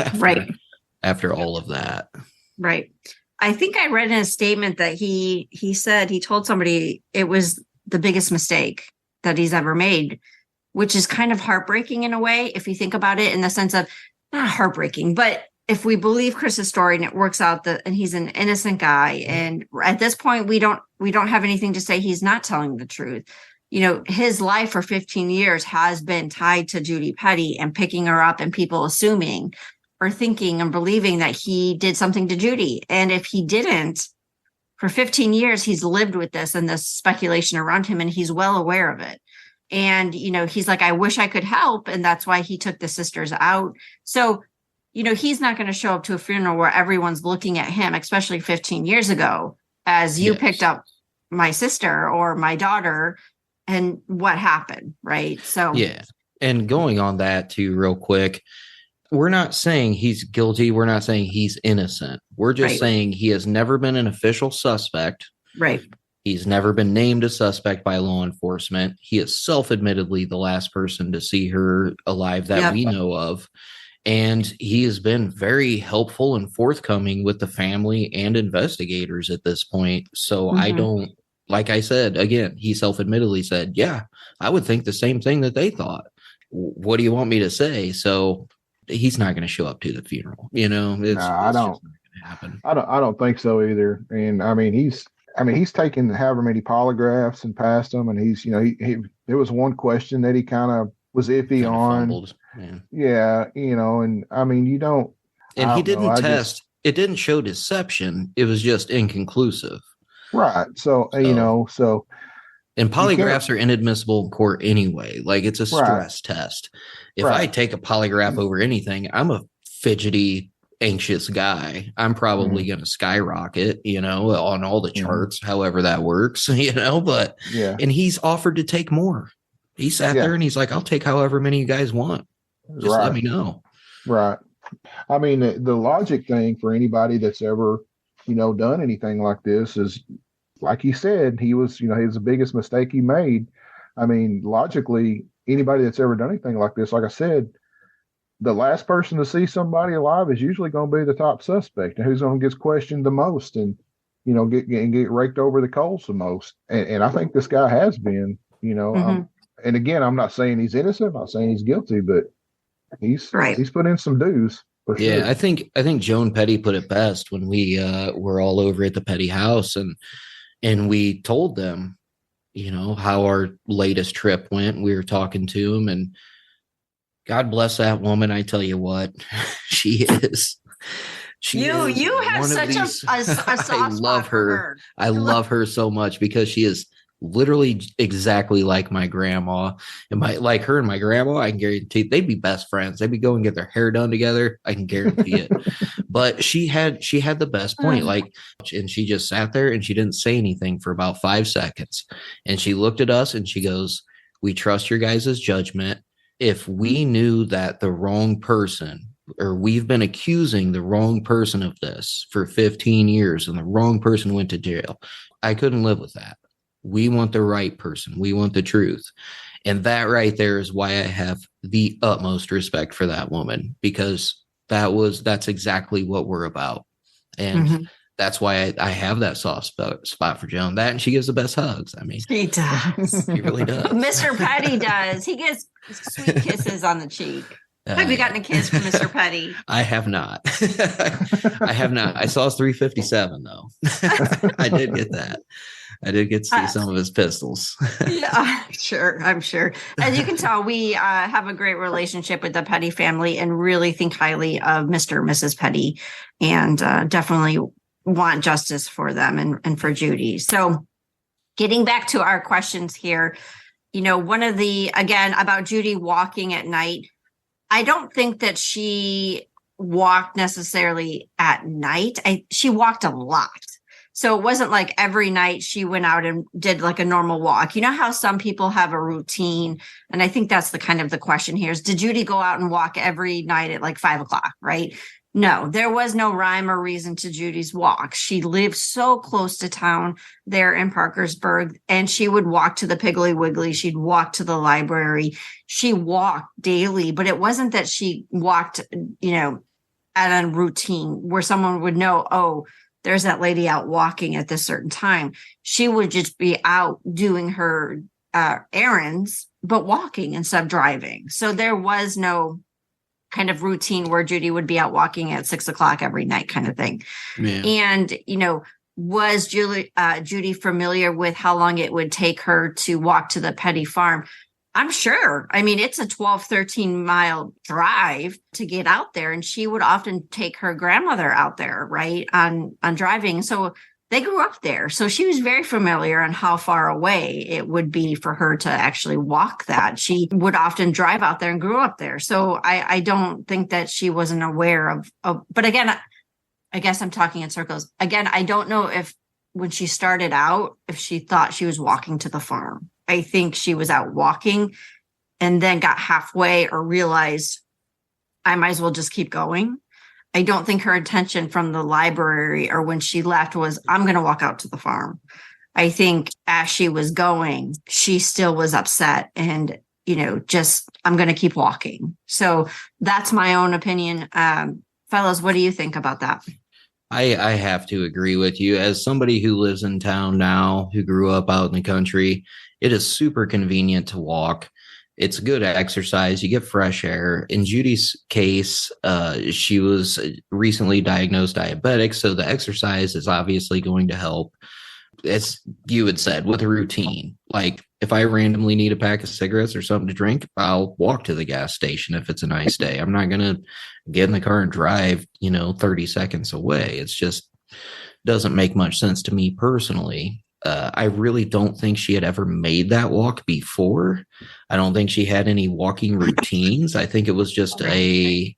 Speaker 1: after all of that.
Speaker 3: Right. I think I read in a statement that he said he told somebody it was the biggest mistake that he's ever made, which is kind of heartbreaking in a way, if you think about it, in the sense of not heartbreaking, but if we believe Chris's story and it works out and he's an innocent guy, and at this point we don't have anything to say he's not telling the truth. His life for 15 years has been tied to Judy Petty and picking her up and people assuming or thinking and believing that he did something to Judy. And if he didn't, for 15 years, he's lived with this and this speculation around him, and he's well aware of it. And, he's like, I wish I could help. And that's why he took the sisters out. So, he's not going to show up to a funeral where everyone's looking at him, especially 15 years ago, as you picked up my sister or my daughter and what happened. Right. So,
Speaker 1: yeah. And going on that too, real quick, we're not saying he's guilty. We're not saying he's innocent. We're just saying he has never been an official suspect.
Speaker 3: Right.
Speaker 1: He's never been named a suspect by law enforcement. He is self-admittedly the last person to see her alive that we know of. And he has been very helpful and forthcoming with the family and investigators at this point. So I don't, like I said, again, he self-admittedly said, yeah, I would think the same thing that they thought. What do you want me to say? So he's not going to show up to the funeral.
Speaker 2: I don't think so either. And I mean, he's taken however many polygraphs and passed them. And he's, there was one question that he kind of was iffy on. Fumbled. Yeah. And I mean, you don't.
Speaker 1: And he didn't test. It didn't show deception. It was just inconclusive.
Speaker 2: Right. So.
Speaker 1: And polygraphs are inadmissible in court anyway. Like, it's a stress test. If I take a polygraph over anything, I'm a fidgety anxious guy. I'm probably going to skyrocket, on all the charts, however that works, but, and he's offered to take more. He sat there and he's like, I'll take however many you guys want. Just let me know.
Speaker 2: Right. I mean, the logic thing for anybody that's ever, done anything like this is, like he said, he was the biggest mistake he made. I mean, logically, anybody that's ever done anything like this, like I said, the last person to see somebody alive is usually going to be the top suspect, and who's going to get questioned the most, and get raked over the coals the most. And I think this guy has been, and again, I'm not saying he's innocent, I'm not saying he's guilty, but he's put in some dues.
Speaker 1: Yeah, sure. I think Joan Petty put it best when we were all over at the Petty house, and we told them, how our latest trip went. We were talking to him, and God bless that woman. I tell you what, she is.
Speaker 3: You have such a soft spot for her.
Speaker 1: I love her so much because she is literally exactly like my grandma, and like her and my grandma, I can guarantee they'd be best friends. They'd be going to get their hair done together. I can guarantee it. But she had the best point, and she just sat there and she didn't say anything for about 5 seconds, and she looked at us and she goes, "We trust your guys' judgment. If we knew that the wrong person, or we've been accusing the wrong person of this for 15 years and the wrong person went to jail, I couldn't live with that. We want the right person. We want the truth." And that right there is why I have the utmost respect for that woman, because that's exactly what we're about. And that's why I have that soft spot for Joan. That, and she gives the best hugs. I mean,
Speaker 3: she does.
Speaker 1: She really does.
Speaker 3: Mr. Petty does. He gets sweet kisses on the cheek. Have you gotten a kiss from Mr. Petty?
Speaker 1: I have not. I have not. I saw his 357 though. I did get that. I did get to see some of his pistols.
Speaker 3: Yeah, sure. I'm sure. As you can tell, we have a great relationship with the Petty family and really think highly of Mr. and Mrs. Petty, and definitely want justice for them and for Judy. So getting back to our questions here, one of again, about Judy walking at night, I don't think that she walked necessarily at night. She walked a lot. So it wasn't like every night she went out and did like a normal walk. You know how some people have a routine? And I think that's the question here is, did Judy go out and walk every night at like 5 o'clock, right? No, there was no rhyme or reason to Judy's walk. She lived so close to town there in Parkersburg, and she would walk to the Piggly Wiggly. She'd walk to the library. She walked daily, but it wasn't that she walked, at a routine where someone would know, oh, there's that lady out walking at this certain time. She would just be out doing her errands, but walking instead of driving. So there was no kind of routine where Judy would be out walking at 6 o'clock every night kind of thing. Yeah. And, was Judy familiar with how long it would take her to walk to the Petty farm? I'm sure. I mean, it's a 12, 13 mile drive to get out there. And she would often take her grandmother out there, right, on driving. So they grew up there. So she was very familiar on how far away it would be for her to actually walk that. She would often drive out there and grew up there. So I don't think that she wasn't aware of, but again, I guess I'm talking in circles. Again, I don't know if when she started out, if she thought she was walking to the farm. I think she was out walking and then got halfway or realized I might as well just keep going. I don't think her intention from the library or when she left was, I'm going to walk out to the farm. I think as she was going, she still was upset and, just, I'm going to keep walking. So that's my own opinion. Fellows, what do you think about that?
Speaker 1: I have to agree with you. As somebody who lives in town now, who grew up out in the country, it is super convenient to walk. It's good exercise. You get fresh air. In Judy's case, she was recently diagnosed diabetic, so the exercise is obviously going to help. As you had said, with a routine. Like if I randomly need a pack of cigarettes or something to drink, I'll walk to the gas station if it's a nice day. I'm not going to get in the car and drive, 30 seconds away. It's just doesn't make much sense to me personally. I really don't think she had ever made that walk before. I don't think she had any walking routines. I think it was just a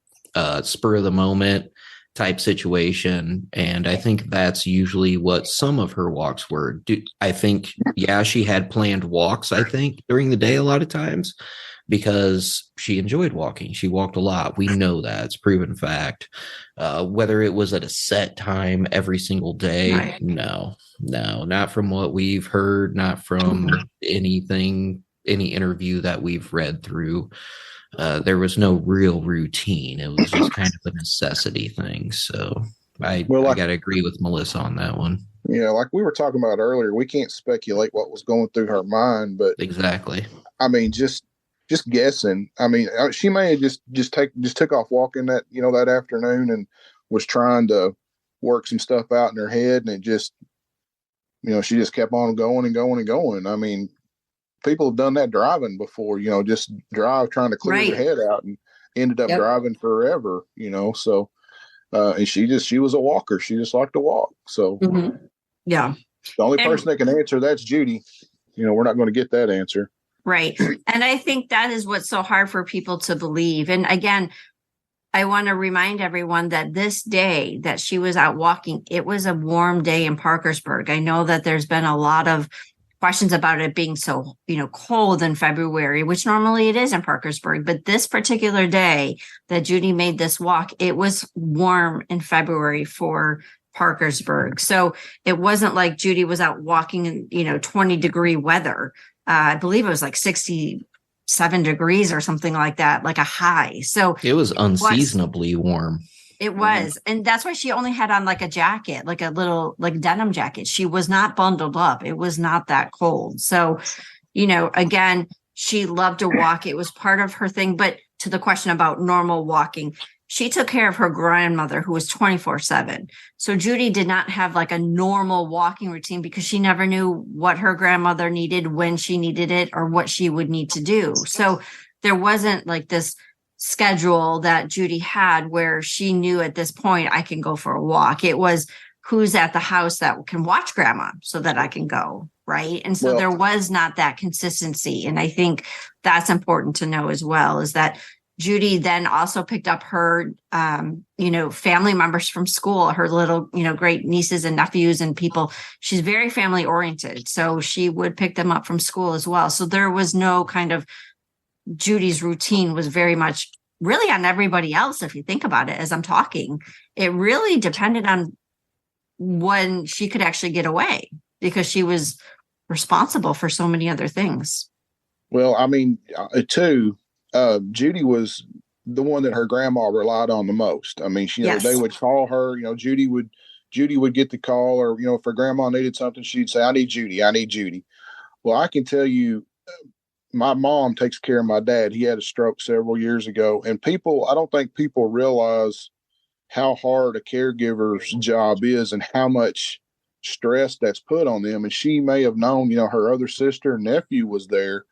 Speaker 1: spur of the moment. type situation. And I think that's usually what some of her walks were. I think, yeah, she had planned walks, I think, during the day a lot of times because she enjoyed walking. She walked a lot. We know that. It's proven fact. Whether it was at a set time every single day,
Speaker 3: Right.
Speaker 1: no, not from what we've heard, not from anything, any interview that we've read through. There was no real routine. It was just kind of a necessity thing. So
Speaker 4: Well,
Speaker 1: I
Speaker 4: like
Speaker 1: got to agree with Melissa on that one.
Speaker 4: like we were talking about earlier, we can't speculate what was going through her mind, but
Speaker 1: Exactly.
Speaker 4: I mean, just guessing. I mean, she may have just took off walking that that afternoon and was trying to work some stuff out in her head, and it just she just kept on going and going and going. I mean, people have done that driving before. Just drive trying to clear their
Speaker 3: Right.
Speaker 4: head out and ended up
Speaker 3: Yep.
Speaker 4: driving forever. So and she was a walker. She just liked to walk. So
Speaker 3: Yeah.
Speaker 4: the only
Speaker 3: And
Speaker 4: person that can answer that's Judy. We're not going to get that answer.
Speaker 3: right. And I think that is what's so hard for people to believe. And again, I want to remind everyone that this day that she was out walking, it was a warm day in Parkersburg. I know that there's been a lot of questions about it being so, cold in February, which normally it is in Parkersburg. But this particular day that Judy made this walk, it was warm in February for Parkersburg. So it wasn't like Judy was out walking in, 20-degree weather. I believe it was like 67 degrees or something like that, like a high. So
Speaker 1: it was unseasonably warm.
Speaker 3: It was. And that's why she only had on like a jacket, like a little like denim jacket. She was not bundled up. It was not that cold. So, again, she loved to walk. It was part of her thing. But to the question about normal walking, she took care of her grandmother who was 24/7. So Judy did not have like a normal walking routine because she never knew what her grandmother needed, when she needed it, or what she would need to do. So there wasn't like this schedule that Judy had where she knew at this point I can go for a walk. It was who's at the house that can watch grandma so that I can go. Right. And so there was not that consistency. And I think that's important to know as well, is that Judy then also picked up her, family members from school, her little, great nieces and nephews and people. She's very family oriented. So she would pick them up from school as well. So there was no kind of Judy's routine was very much really on everybody else. If you think about it, as I'm talking, it really depended on when she could actually get away because she was responsible for so many other things.
Speaker 4: Well, I mean, too, Judy was the one that her grandma relied on the most. I mean,
Speaker 3: Yes.
Speaker 4: they would call her, Judy would get the call, or, if her grandma needed something, she'd say, I need Judy. Well, I can tell you, my mom takes care of my dad. He had a stroke several years ago, and I don't think people realize how hard a caregiver's job is and how much stress that's put on them. And she may have known, her other sister and nephew was there,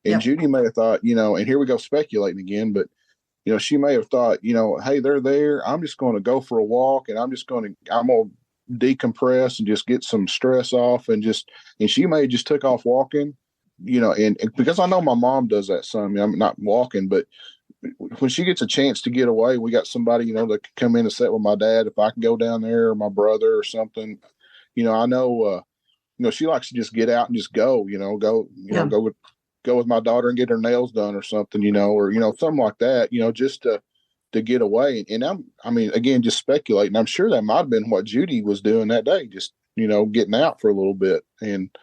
Speaker 4: and
Speaker 3: Yep.
Speaker 4: Judy may have thought, and here we go speculating again, but she may have thought, hey, they're there. I'm just going to go for a walk, and I'm going to decompress and just get some stress off, and she may have just took off walking. And because I know my mom does that some. I mean, I'm not walking, but when she gets a chance to get away, we got somebody, that can come in and sit with my dad. If I can go down there, or my brother or something, I know, she likes to just get out and just go, go with my daughter and get her nails done or something, or, something like that, just to get away. And again, just speculating. I'm sure that might've been what Judy was doing that day, just, getting out for a little bit, and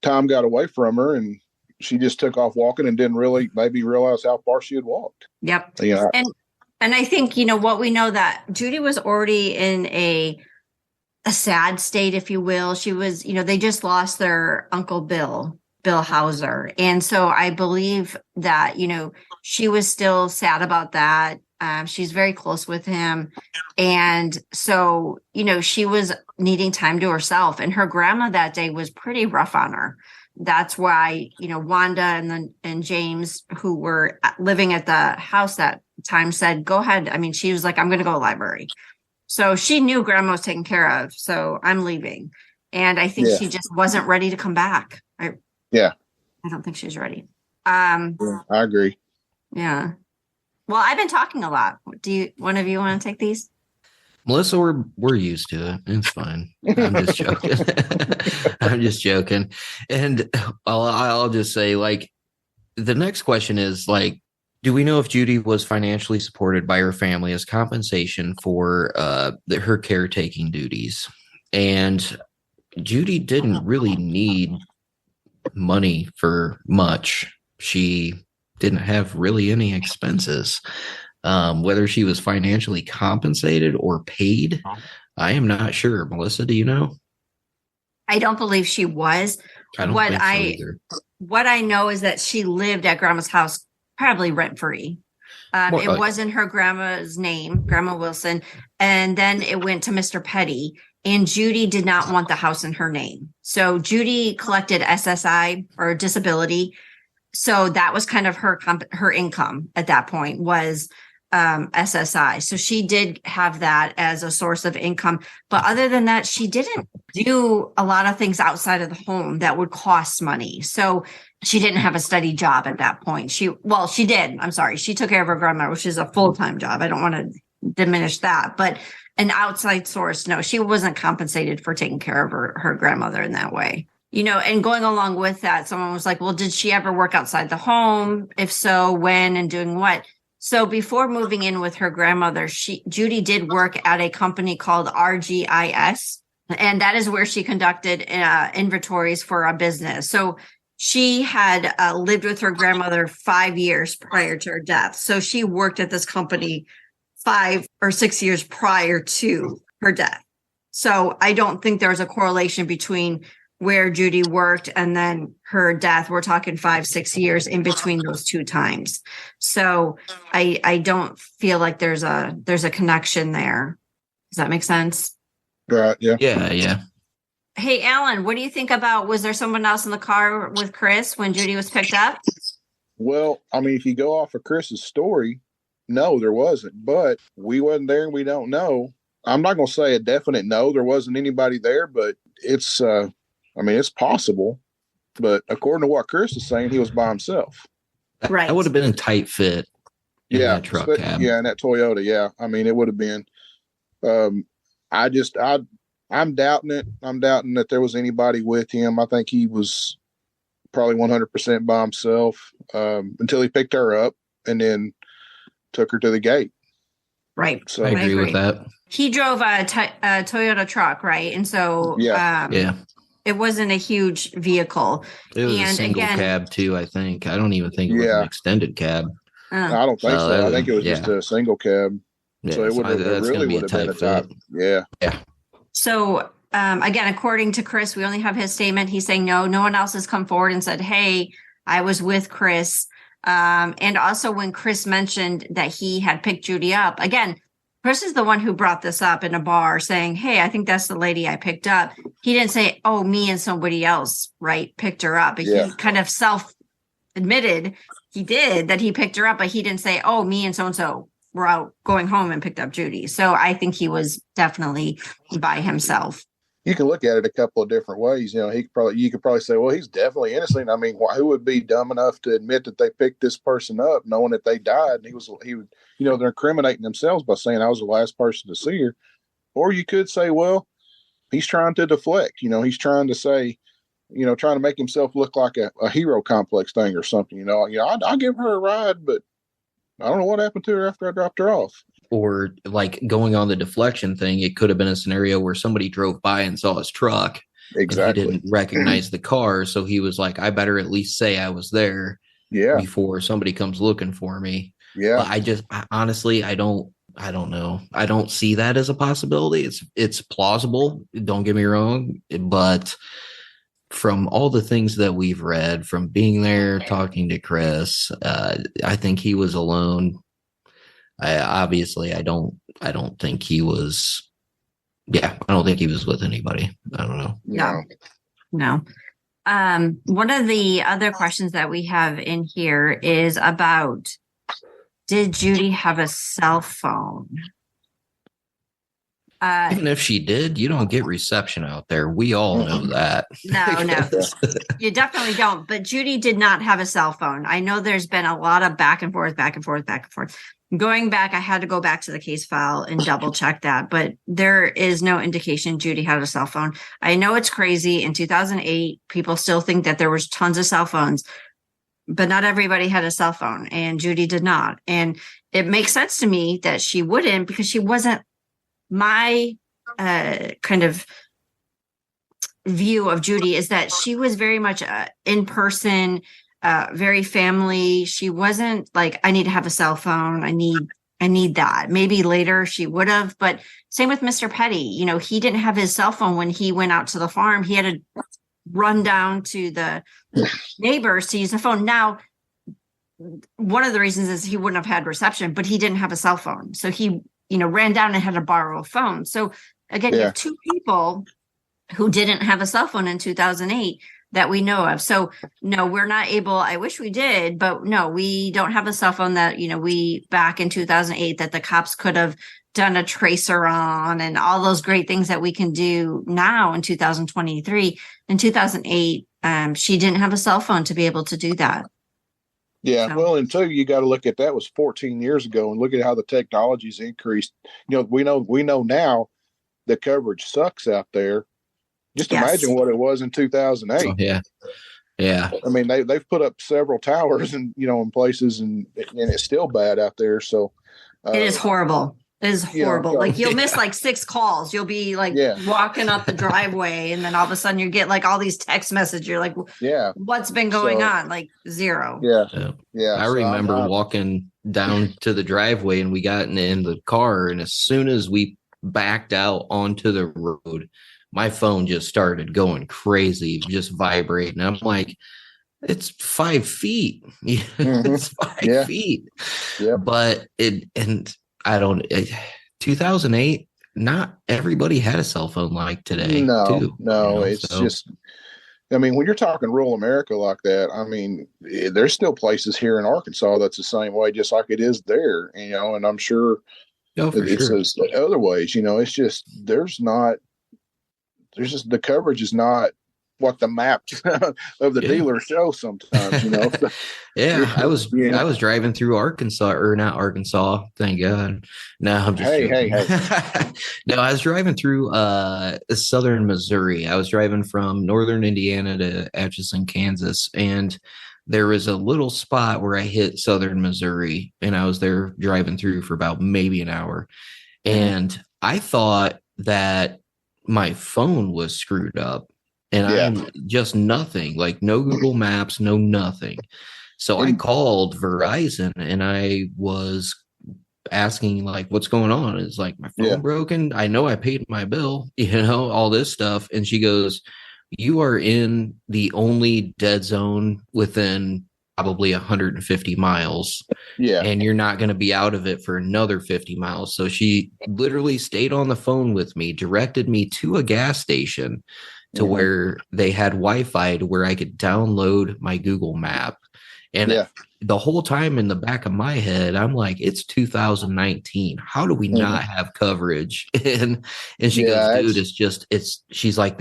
Speaker 4: time got away from her, and she just took off walking and didn't really maybe realize how far she had walked.
Speaker 3: Yep. And I think, what we know that Judy was already in a sad state, if you will. She was, they just lost their Uncle Bill Hauser. And so I believe that, she was still sad about that. She's very close with him. And so, she was needing time to herself, and her grandma that day was pretty rough on her. That's why, Wanda and James, who were living at the house that time, said, go ahead. I mean, she was like, I'm going to go to the library. So she knew grandma was taken care of. So I'm leaving. And I think she just wasn't ready to come back. I don't think she's ready.
Speaker 4: I agree.
Speaker 3: Yeah. Well, I've been talking a lot. Do one of you want to take these?
Speaker 1: Melissa, we're used to it. It's fine. I'm just joking. I'm just joking. And I'll just say, like, the next question is like, do we know if Judy was financially supported by her family as compensation for her caretaking duties? And Judy didn't really need money for much. She didn't have really any expenses. Whether she was financially compensated or paid, I am not sure. Melissa, do you know?
Speaker 3: I don't believe she was.
Speaker 1: I don't
Speaker 3: What
Speaker 1: think so
Speaker 3: I
Speaker 1: either.
Speaker 3: what I know is that she lived at grandma's house probably rent free. It wasn't her grandma's name, Grandma Wilson, and then it went to Mr. Petty. And Judy did not want the house in her name. So Judy collected SSI or disability. So that was kind of her income at that point was SSI. So she did have that as a source of income. But other than that, she didn't do a lot of things outside of the home that would cost money. So she didn't have a steady job at that point. She did. I'm sorry. She took care of her grandma, which is a full-time job. I don't want to diminish that, but an outside source, no, she wasn't compensated for taking care of her grandmother in that way. And going along with that, someone was like, well, did she ever work outside the home? If so, when and doing what? So before moving in with her grandmother, Judy did work at a company called RGIS, and that is where she conducted inventories for a business. So she had lived with her grandmother 5 years prior to her death. So she worked at this company 5 or 6 years prior to her death. So I don't think there's a correlation between where Judy worked and then her death. We're talking 5-6 years in between those two times. So I don't feel like there's a connection there. Does that make sense?
Speaker 4: Right. Yeah.
Speaker 1: Yeah.
Speaker 3: Hey, Alan, what do you think about, was there someone else in the car with Chris when Judy was picked up?
Speaker 4: Well, I mean, if you go off of Chris's story, no, there wasn't. But we wasn't there and we don't know. I'm not going to say a definite no. There wasn't anybody there, but it's possible. But according to what Chris is saying, he was by himself.
Speaker 3: Right.
Speaker 1: That would have been a tight fit in that truck cab.
Speaker 4: Yeah, in that Toyota. Yeah. I mean, it would have been. I'm doubting it. I'm doubting that there was anybody with him. I think he was probably 100% by himself until he picked her up and then took her to the gate.
Speaker 3: Right.
Speaker 1: So I agree with that.
Speaker 3: He drove a Toyota truck, right? And so it wasn't a huge vehicle.
Speaker 1: It was a single cab too, I think. I don't even think it was an extended cab.
Speaker 4: I don't think so. I think it was just a single cab.
Speaker 1: Yeah,
Speaker 4: so it really would have been a type. Yeah.
Speaker 3: So again, according to Chris, we only have his statement. He's saying no one else has come forward and said, hey, I was with Chris. And also when Chris mentioned that he had picked Judy up, again, Chris is the one who brought this up in a bar saying, hey, I think that's the lady I picked up. He didn't say, oh, me and somebody else, right, picked her up. But he kind of self-admitted he did that he picked her up, but he didn't say, oh, me and so-and-so were out going home and picked up Judy. So I think he was definitely by himself.
Speaker 4: You can look at it a couple of different ways. You could probably say, well, he's definitely innocent. I mean, who would be dumb enough to admit that they picked this person up knowing that they died? And he would, they're incriminating themselves by saying I was the last person to see her. Or you could say, well, he's trying to deflect, he's trying to say, trying to make himself look like a hero complex thing or something. I'll give her a ride, but I don't know what happened to her after I dropped her off.
Speaker 1: Or like going on the deflection thing, it could have been a scenario where somebody drove by and saw his truck.
Speaker 4: Exactly.
Speaker 1: And he didn't recognize the car. So he was like, I better at least say I was there before somebody comes looking for me.
Speaker 4: Yeah.
Speaker 1: But honestly, I don't know. I don't see that as a possibility. It's plausible. Don't get me wrong. But from all the things that we've read, from being there, talking to Chris, I think he was alone. I don't think he was. Yeah, I don't think he was with anybody. I don't know.
Speaker 3: No. One of the other questions that we have in here is about, did Judy have a cell phone?
Speaker 1: Even if she did, you don't get reception out there. We all know that.
Speaker 3: No, you definitely don't. But Judy did not have a cell phone. I know there's been a lot of back and forth. Going back, I had to go back to the case file and double check that, but there is no indication Judy had a cell phone. I know it's crazy. In 2008, people still think that there was tons of cell phones, but not everybody had a cell phone, and Judy did not. And it makes sense to me that she wouldn't, because she wasn't my kind of view of Judy is that she was very much in person, very family. She wasn't like, I need to have a cell phone. I need that. Maybe later she would have, but same with Mr. Petty. You know, he didn't have his cell phone when he went out to the farm. He had to run down to the neighbors to use the phone. Now, one of the reasons is he wouldn't have had reception, but he didn't have a cell phone. So he, ran down and had to borrow a phone. So again, you have two people who didn't have a cell phone in 2008 that we know of. So no, we're not able, I wish we did, but no, we don't have a cell phone that, we back in 2008 that the cops could have done a tracer on and all those great things that we can do now in 2023. In 2008, she didn't have a cell phone to be able to do that.
Speaker 4: Yeah, so. Well, and two, you got to look at that was 14 years ago, and look at how the technology's increased. We know now the coverage sucks out there. Just imagine what it was in 2008.
Speaker 1: Oh, yeah.
Speaker 4: I mean, they've put up several towers and in places, and it's still bad out there. So
Speaker 3: it is horrible. It is horrible. Like you'll miss like 6 calls. You'll be like walking up the driveway, and then all of a sudden you get like all these text messages. You're like, what's been going on? Like 0.
Speaker 4: Yeah.
Speaker 1: I remember walking down to the driveway, and we got in the car, and as soon as we backed out onto the road, my phone just started going crazy, just vibrating. I'm like, it's 5 feet. It's 5 feet.
Speaker 4: Yeah.
Speaker 1: But 2008, not everybody had a cell phone like today.
Speaker 4: No, it's just, I mean, when you're talking rural America like that, I mean, there's still places here in Arkansas that's the same way, just like it is there, and I'm sure it's other ways, it's just, the coverage is not what the maps of the dealer show sometimes,
Speaker 1: Yeah, I was driving through Arkansas, or not Arkansas, thank God. No, I'm just
Speaker 4: hey.
Speaker 1: No, I was driving through southern Missouri. I was driving from northern Indiana to Atchison, Kansas, and there was a little spot where I hit southern Missouri, and I was there driving through for about maybe an hour, and I thought that my phone was screwed up. And I'm just nothing, like no Google Maps, no nothing. So I called Verizon, and I was asking, like, what's going on? It's like, my phone broken. I know I paid my bill, all this stuff. And she goes, you are in the only dead zone within probably 150 miles.
Speaker 4: Yeah.
Speaker 1: And you're not going to be out of it for another 50 miles. So she literally stayed on the phone with me, directed me to a gas station to where they had Wi-Fi to where I could download my Google map. And the whole time in the back of my head, I'm like, it's 2019. How do we not have coverage? And she goes, dude, she's like,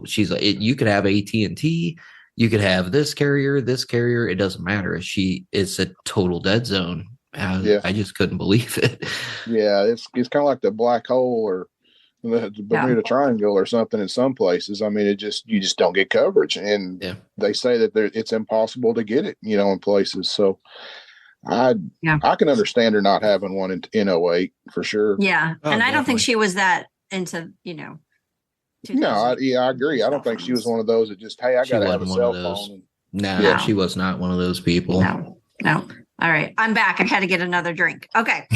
Speaker 1: she's like, you could have AT&T, you could have this carrier. It doesn't matter. It's a total dead zone. I just couldn't believe it.
Speaker 4: Yeah. It's kind of like the black hole or the Bermuda Triangle or something in some places. I mean, you just don't get coverage, and they say that it's impossible to get it, in places. So I can understand her not having one in 2008 for sure.
Speaker 3: Yeah. And I don't think she was that into,
Speaker 4: No, I agree. I don't think she was one of those that just, hey, I got to have a cell phone.
Speaker 1: No, she was not one of those people.
Speaker 3: No. All right. I'm back. I had to get another drink. Okay.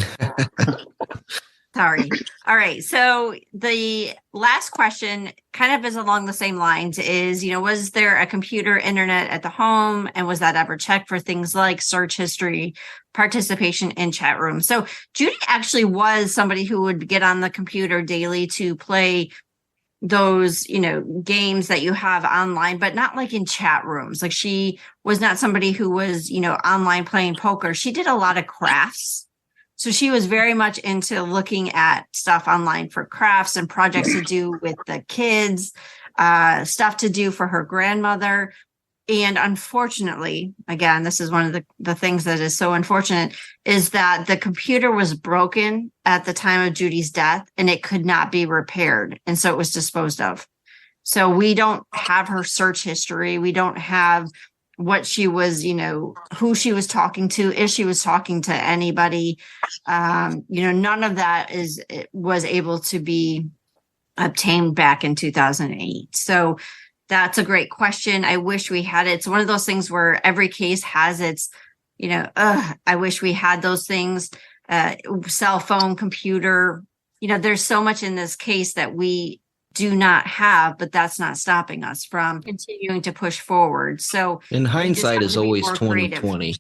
Speaker 3: Sorry. All right. So the last question kind of is along the same lines is, was there a computer internet at the home? And was that ever checked for things like search history, participation in chat rooms? So Judy actually was somebody who would get on the computer daily to play those, games that you have online, but not like in chat rooms. Like she was not somebody who was, online playing poker. She did a lot of crafts. So she was very much into looking at stuff online for crafts and projects to do with the kids, stuff to do for her grandmother. And unfortunately, again, this is one of the things that is so unfortunate, is that the computer was broken at the time of Judy's death and it could not be repaired. And so it was disposed of. So we don't have her search history. We don't have what she was, who she was talking to, if she was talking to anybody. None of that was able to be obtained back in 2008. So that's a great question. I wish we had it. It's one of those things where every case has its, I wish we had those things, cell phone, computer, there's so much in this case that we do not have, but that's not stopping us from continuing to push forward. So
Speaker 1: in hindsight is always 2020.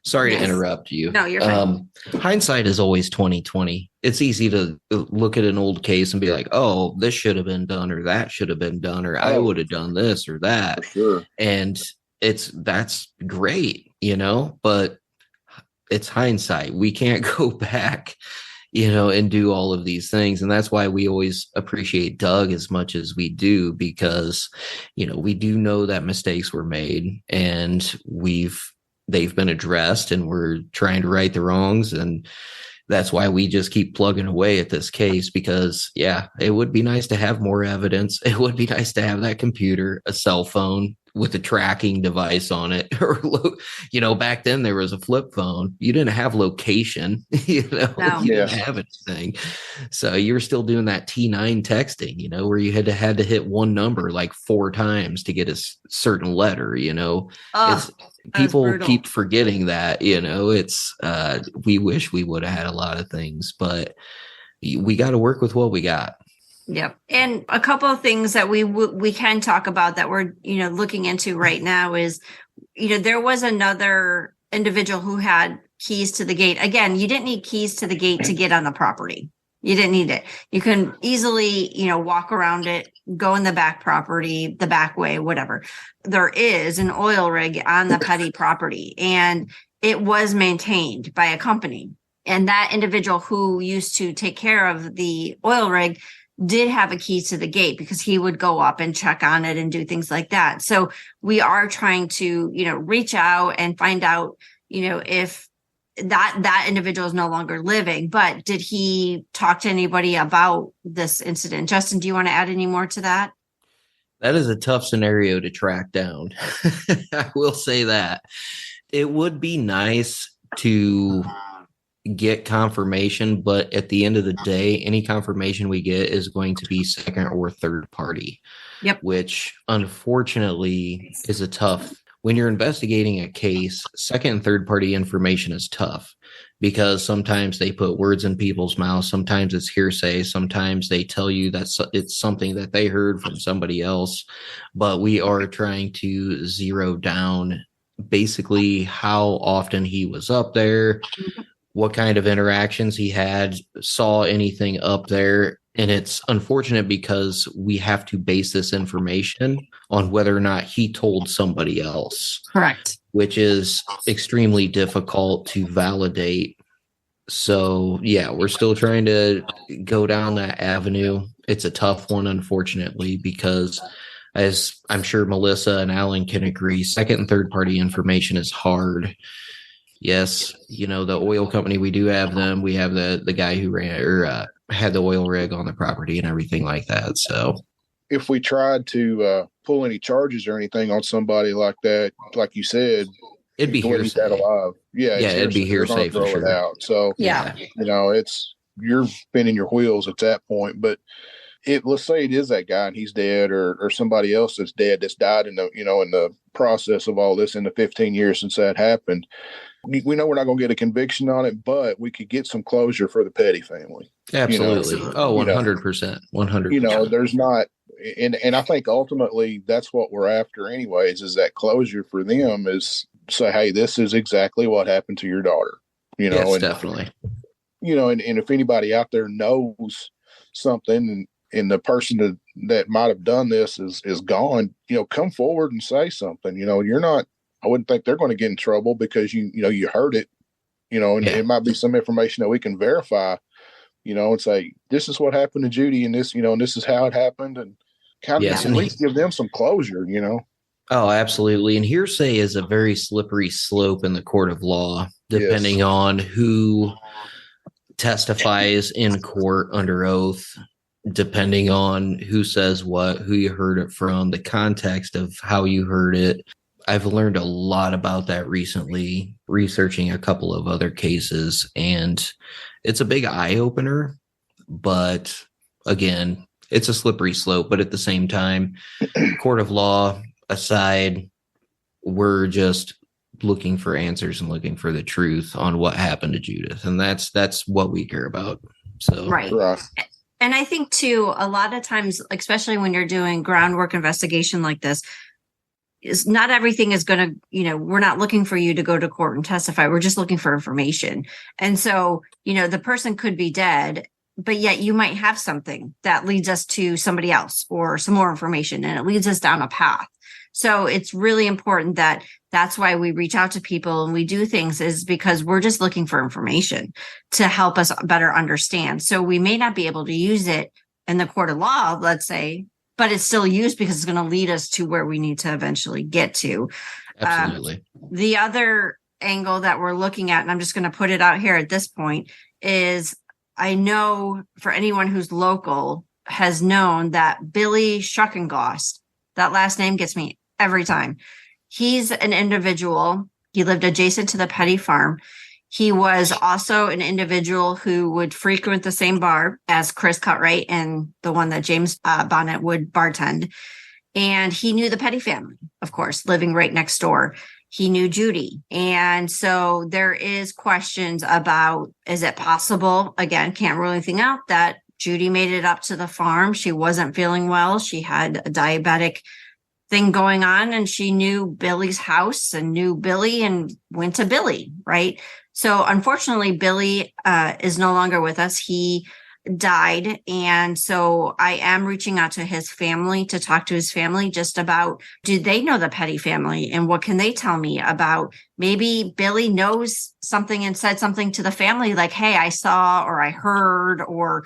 Speaker 1: Sorry to interrupt you.
Speaker 3: No, you're fine.
Speaker 1: Hindsight is always 2020. It's easy to look at an old case and be like, oh, this should have been done, or that should have been done, or I would have done this or that.
Speaker 4: For sure.
Speaker 1: And that's great, but it's hindsight. We can't go back, and do all of these things. And that's why we always appreciate Doug as much as we do, because, we do know that mistakes were made and they've been addressed and we're trying to right the wrongs. And that's why we just keep plugging away at this case, because it would be nice to have more evidence. It would be nice to have that computer, a cell phone with a tracking device on it, or, back then there was a flip phone. You didn't have location, you didn't have anything. So you were still doing that T9 texting, where you had to hit one number like 4 times to get a certain letter, people keep forgetting that, it's, we wish we would have had a lot of things, but we got to work with what we got.
Speaker 3: Yep. And a couple of things that we can talk about that we're, looking into right now is, there was another individual who had keys to the gate. Again, you didn't need keys to the gate to get on the property. You didn't need it. You can easily, walk around it, go in the back property, the back way, whatever. There is an oil rig on the Petty property, and it was maintained by a company. And that individual who used to take care of the oil rig did have a key to the gate, because he would go up and check on it and do things like that. So we are trying to, reach out and find out, if that individual is no longer living, but did he talk to anybody about this incident? Justin, do you want to add any more to that?
Speaker 1: That is a tough scenario to track down. I will say that. It would be nice to get confirmation, but at the end of the day, any confirmation we get is going to be second or third party.
Speaker 3: Yep.
Speaker 1: Which unfortunately is a tough. When you're investigating a case, second and third party information is tough, because sometimes they put words in people's mouths. Sometimes it's hearsay. Sometimes they tell you that it's something that they heard from somebody else. But we are trying to zero down basically how often he was up there, what kind of interactions he had, saw anything up there. And it's unfortunate because we have to base this information on whether or not he told somebody else.
Speaker 3: Correct.
Speaker 1: Which is extremely difficult to validate. So, we're still trying to go down that avenue. It's a tough one, unfortunately, because as I'm sure Melissa and Alan can agree, second and third party information is hard. Yes, the oil company, we do have them. We have the guy who ran or had the oil rig on the property and everything like that. So
Speaker 4: if we tried to pull any charges or anything on somebody like that, like you said,
Speaker 1: it'd be hearsay.
Speaker 4: That alive.
Speaker 1: It'd be hearsay for sure.
Speaker 4: Out. So it's you're spinning your wheels at that point. But let's say it is that guy and he's dead, or somebody else that's dead that's died in the in the process of all this in the 15 years since that happened. We know we're not going to get a conviction on it, but we could get some closure for the Petty family.
Speaker 1: Absolutely. 100%. 100%.
Speaker 4: There's not, and I think ultimately that's what we're after anyways, is that closure for them, is say, hey, this is exactly what happened to your daughter.
Speaker 1: Yes,
Speaker 4: and,
Speaker 1: definitely.
Speaker 4: And if anybody out there knows something and the person that might have done this is gone, come forward and say something. You're not, I wouldn't think they're going to get in trouble because you heard it, and it might be some information that we can verify, and say, this is what happened to Judy and this, and this is how it happened, and kind of at least give them some closure,
Speaker 1: Oh, absolutely. And hearsay is a very slippery slope in the court of law, depending on who testifies in court under oath, depending on who says what, who you heard it from, the context of how you heard it. I've learned a lot about that recently, researching a couple of other cases, and it's a big eye opener. But again, it's a slippery slope. But at the same time, court of law aside, we're just looking for answers and looking for the truth on what happened to Judith. And that's what we care about. So,
Speaker 3: right. And I think too, a lot of times, especially when you're doing groundwork investigation like this, is not everything is going to, we're not looking for you to go to court and testify. We're just looking for information. And so, the person could be dead, but yet you might have something that leads us to somebody else or some more information, and it leads us down a path. So it's really important that's why we reach out to people and we do things, is because we're just looking for information to help us better understand. So we may not be able to use it in the court of law, let's say, but it's still used because it's going to lead us to where we need to eventually get to.
Speaker 1: Absolutely.
Speaker 3: The other angle that we're looking at, and I'm just going to put it out here at this point, is I know for anyone who's local has known that Billy Schuckengost, that last name gets me every time. He's an individual. He lived adjacent to the Petty farm. He was also an individual who would frequent the same bar as Chris Cutright and the one that James Bonnet would bartend. And he knew the Petty family, of course, living right next door. He knew Judy. And so there is questions about, is it possible, again, can't rule anything out, that Judy made it up to the farm. She wasn't feeling well. She had a diabetic thing going on, and she knew Billy's house and knew Billy and went to Billy, right? So unfortunately, Billy is no longer with us. He died. And so I am reaching out to his family to talk to his family just about, do they know the Petty family and what can they tell me about? Maybe Billy knows something and said something to the family like, hey, I saw, or I heard, or,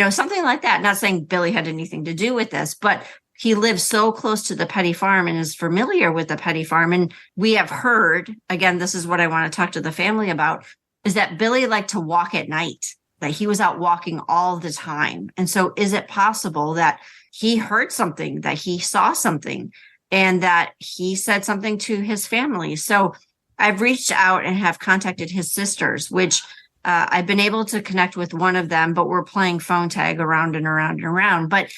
Speaker 3: something like that. Not saying Billy had anything to do with this, but he lives so close to the Petty farm and is familiar with the Petty farm. And we have heard, again, this is what I want to talk to the family about, is that Billy liked to walk at night, that he was out walking all the time. And so is it possible that he heard something, that he saw something, and that he said something to his family? So I've reached out and have contacted his sisters, which I've been able to connect with one of them, but we're playing phone tag around and around and around. But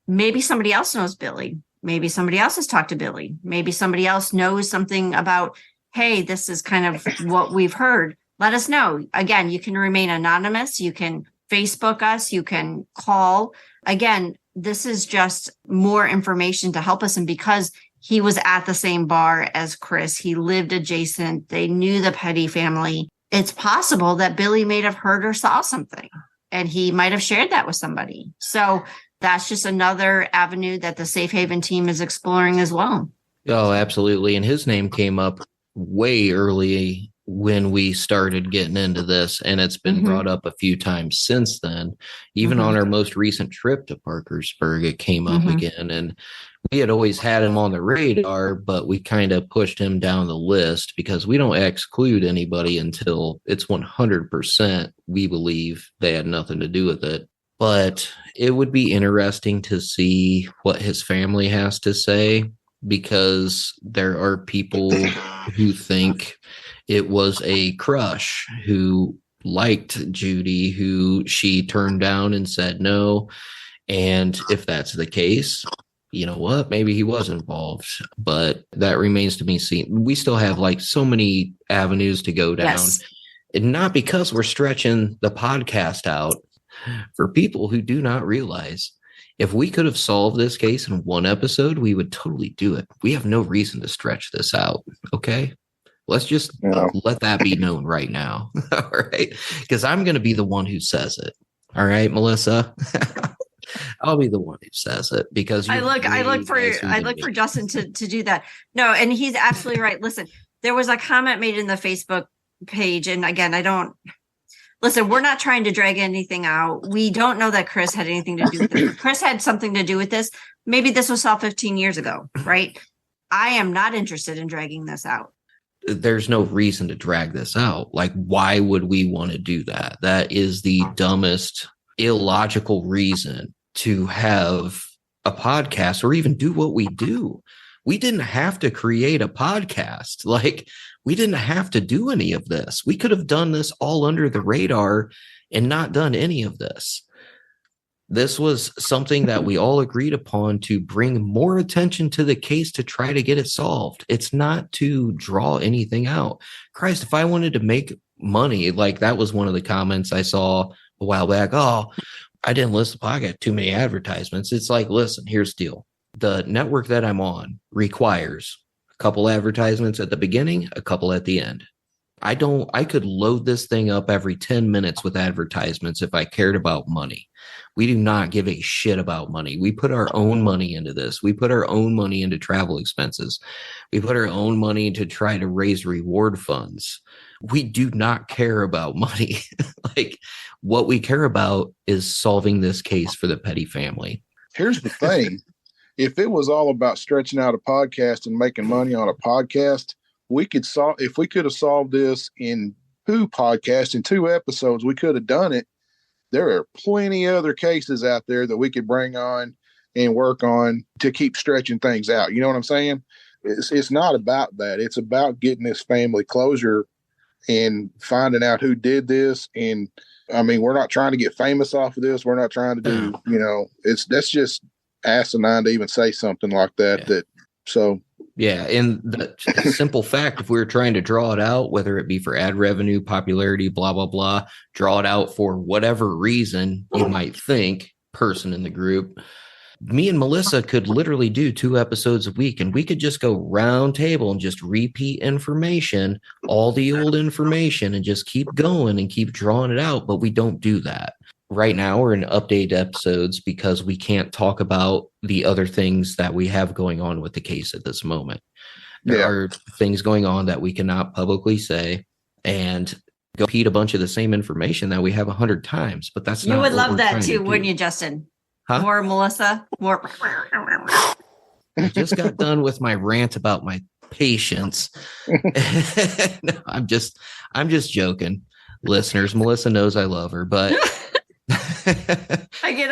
Speaker 3: maybe somebody else knows Billy. Maybe somebody else has talked to Billy. Maybe somebody else knows something about, hey, this is kind of what we've heard. Let us know. Again, you can remain anonymous. You can Facebook us. You can call. Again, this is just more information to help us. And because he was at the same bar as Chris, he lived adjacent, they knew the Petty family, it's possible that Billy may have heard or saw something, and he might have shared that with somebody. So that's just another avenue that the Safe Haven team is exploring as well.
Speaker 1: Oh, absolutely. And his name came up way early when we started getting into this, and it's been brought up a few times since then. Even on our most recent trip to Parkersburg, it came up again, and we had always had him on the radar, but we kind of pushed him down the list because we don't exclude anybody until it's 100% we believe they had nothing to do with it. But it would be interesting to see what his family has to say, because there are people who think it was a crush who liked Judy, who she turned down and said no. And if that's the case, you know what? Maybe he was involved, but that remains to be seen. We still have like so many avenues to go down. Yes. And not because we're stretching the podcast out. For people who do not realize, if we could have solved this case in one episode, we would totally do it. We have no reason to stretch this out. Okay. Let's just let that be known right now. All right. Because I'm going to be the one who says it. All right, Melissa. I'll be the one who says it, because
Speaker 3: I look for Justin to do that. No, and he's absolutely right. Listen, there was a comment made in the Facebook page. And again, listen, we're not trying to drag anything out. We don't know that Chris had anything to do with this. If Chris had something to do with this, maybe this was solved 15 years ago, right? I am not interested in dragging this out.
Speaker 1: There's no reason to drag this out. Like, why would we want to do that? That is the dumbest, illogical reason to have a podcast or even do what we do. We didn't have to create a podcast. Like, we didn't have to do any of this. We could have done this all under the radar and not done any of this. This was something that we all agreed upon to bring more attention to the case to try to get it solved. It's not to draw anything out. Christ, if I wanted to make money, like that was one of the comments I saw a while back. Oh, I didn't listen to the podcast, too many advertisements. It's like, listen, here's the deal. The network that I'm on requires a couple advertisements at the beginning, a couple at the end. I could load this thing up every 10 minutes with advertisements if I cared about money. We do not give a shit about money. We put our own money into this. We put our own money into travel expenses. We put our own money to try to raise reward funds. We do not care about money. Like, what we care about is solving this case for the Petty family.
Speaker 4: Here's the thing. If it was all about stretching out a podcast and making money on a podcast, if we could have solved this in 2 podcasts, in 2 episodes, we could have done it. There are plenty other cases out there that we could bring on and work on to keep stretching things out. You know what I'm saying? It's not about that. It's about getting this family closure and finding out who did this. And I mean, we're not trying to get famous off of this. We're not trying to do, that's just asinine to even say something like that.
Speaker 1: Yeah. Yeah, and the simple fact, if we were trying to draw it out, whether it be for ad revenue, popularity, blah, blah, blah, draw it out for whatever reason you might think, person in the group, me and Melissa could literally do 2 episodes a week, and we could just go round table and just repeat information, all the old information, and just keep going and keep drawing it out, but we don't do that. Right now, we're in update episodes because we can't talk about the other things that we have going on with the case at this moment. There are things going on that we cannot publicly say and go repeat a bunch of the same information that we have 100 times, but that's not.
Speaker 3: You would love that too, wouldn't you, Justin?
Speaker 1: Huh?
Speaker 3: More Melissa, more.
Speaker 1: I just got done with my rant about my patience. No, I'm just joking, listeners. Melissa knows I love her, but.
Speaker 3: I get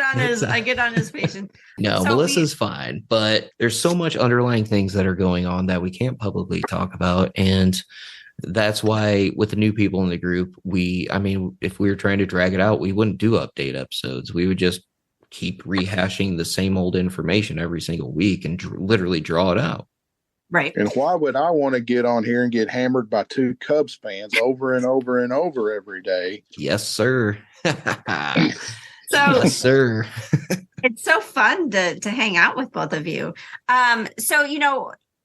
Speaker 3: on his patient.
Speaker 1: No, so Melissa's fine, but there's so much underlying things that are going on that we can't publicly talk about. And that's why with the new people in the group, if we were trying to drag it out, we wouldn't do update episodes. We would just keep rehashing the same old information every single week and literally draw it out.
Speaker 3: Right.
Speaker 4: And why would I want to get on here and get hammered by 2 Cubs fans over and over and over every day?
Speaker 1: Yes, sir.
Speaker 3: Yes,
Speaker 1: sir.
Speaker 3: It's so fun to hang out with both of you.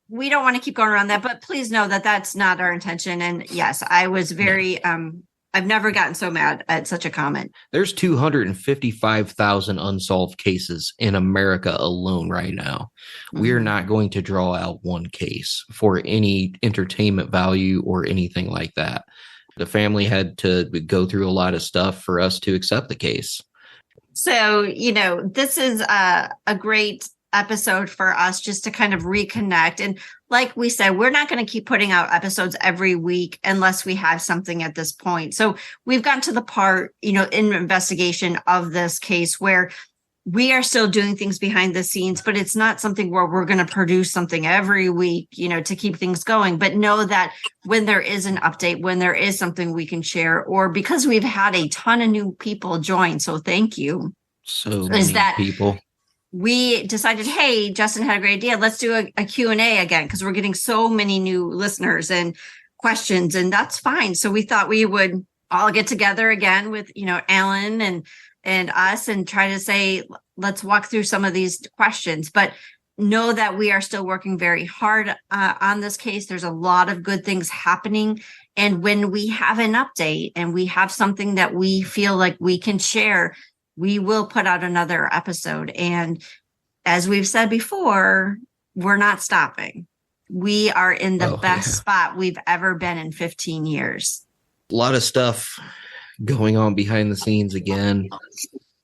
Speaker 3: We don't want to keep going around that, but please know that that's not our intention. And yes, I was very, I've never gotten so mad at such a comment.
Speaker 1: There's 255,000 unsolved cases in America alone right now. Mm-hmm. We're not going to draw out one case for any entertainment value or anything like that. The family had to go through a lot of stuff for us to accept the case.
Speaker 3: So, this is a great episode for us just to kind of reconnect. And like we said, we're not going to keep putting out episodes every week unless we have something at this point. So we've gotten to the part, in investigation of this case where we are still doing things behind the scenes, but it's not something where we're going to produce something every week, to keep things going. But know that when there is an update, when there is something we can share, or because we've had a ton of new people join, so thank you.
Speaker 1: So many people.
Speaker 3: We decided, hey, Justin had a great idea. Let's do a Q&A again, because we're getting so many new listeners and questions, and that's fine. So we thought we would all get together again with, Alan and us and try to say, let's walk through some of these questions, but know that we are still working very hard on this case. There's a lot of good things happening. And when we have an update and we have something that we feel like we can share, we will put out another episode. And as we've said before, we're not stopping. We are in the best spot we've ever been in 15 years.
Speaker 1: a lot of stuff going on behind the scenes again.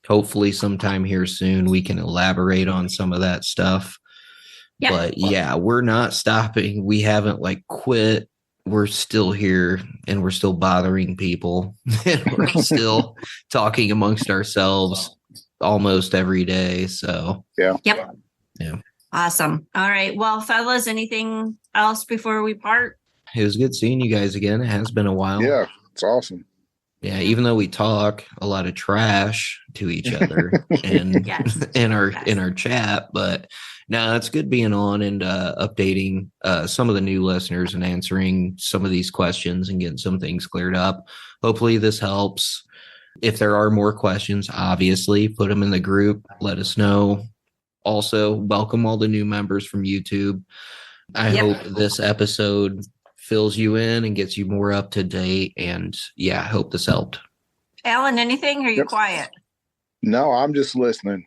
Speaker 1: Hopefully sometime here soon we can elaborate on some of that stuff.
Speaker 3: Yeah.
Speaker 1: But yeah, we're not stopping. We haven't like quit. We're still here and we're still bothering people. And we're still talking amongst ourselves almost every day. So
Speaker 4: Yeah.
Speaker 3: Yep.
Speaker 1: Yeah.
Speaker 3: Awesome. All right. Well, fellas, anything else before we part?
Speaker 1: It was good seeing you guys again. It has been a while.
Speaker 4: Yeah, it's awesome.
Speaker 1: Yeah, even though we talk a lot of trash to each other and
Speaker 3: Yes.
Speaker 1: in our chat, but no, it's good being on and updating some of the new listeners and answering some of these questions and getting some things cleared up. Hopefully this helps. If there are more questions, obviously put them in the group. Let us know. Also, welcome all the new members from YouTube. I hope this episode fills you in and gets you more up to date. And yeah, I hope this helped.
Speaker 3: Alan, anything? Or are you quiet?
Speaker 4: No, I'm just listening.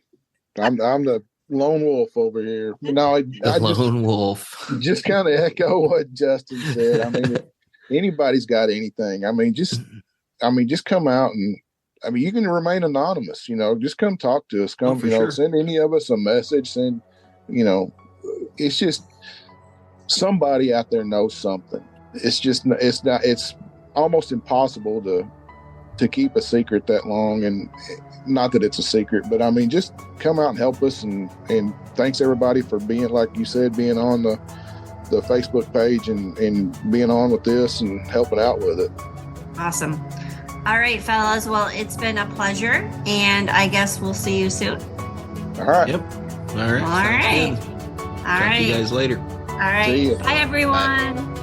Speaker 4: I'm the lone wolf over here. No,
Speaker 1: Lone wolf.
Speaker 4: Just kind of echo what Justin said. I mean, if anybody's got anything, just come out and you can remain anonymous. Just come talk to us. Come,
Speaker 1: sure.
Speaker 4: Send any of us a message. Send, it's just somebody out there knows something. It's almost impossible to keep a secret that long, and not that it's a secret, but just come out and help us, and thanks everybody for being, like you said, being on the Facebook page and being on with this and helping out with it.
Speaker 3: Awesome. All right, fellas. Well, it's been a pleasure, and I guess we'll see you soon.
Speaker 4: All right.
Speaker 1: Yep. All right.
Speaker 3: All right.
Speaker 1: Talk to you guys later.
Speaker 3: All right.
Speaker 4: See ya.
Speaker 3: Bye, everyone.
Speaker 1: Bye.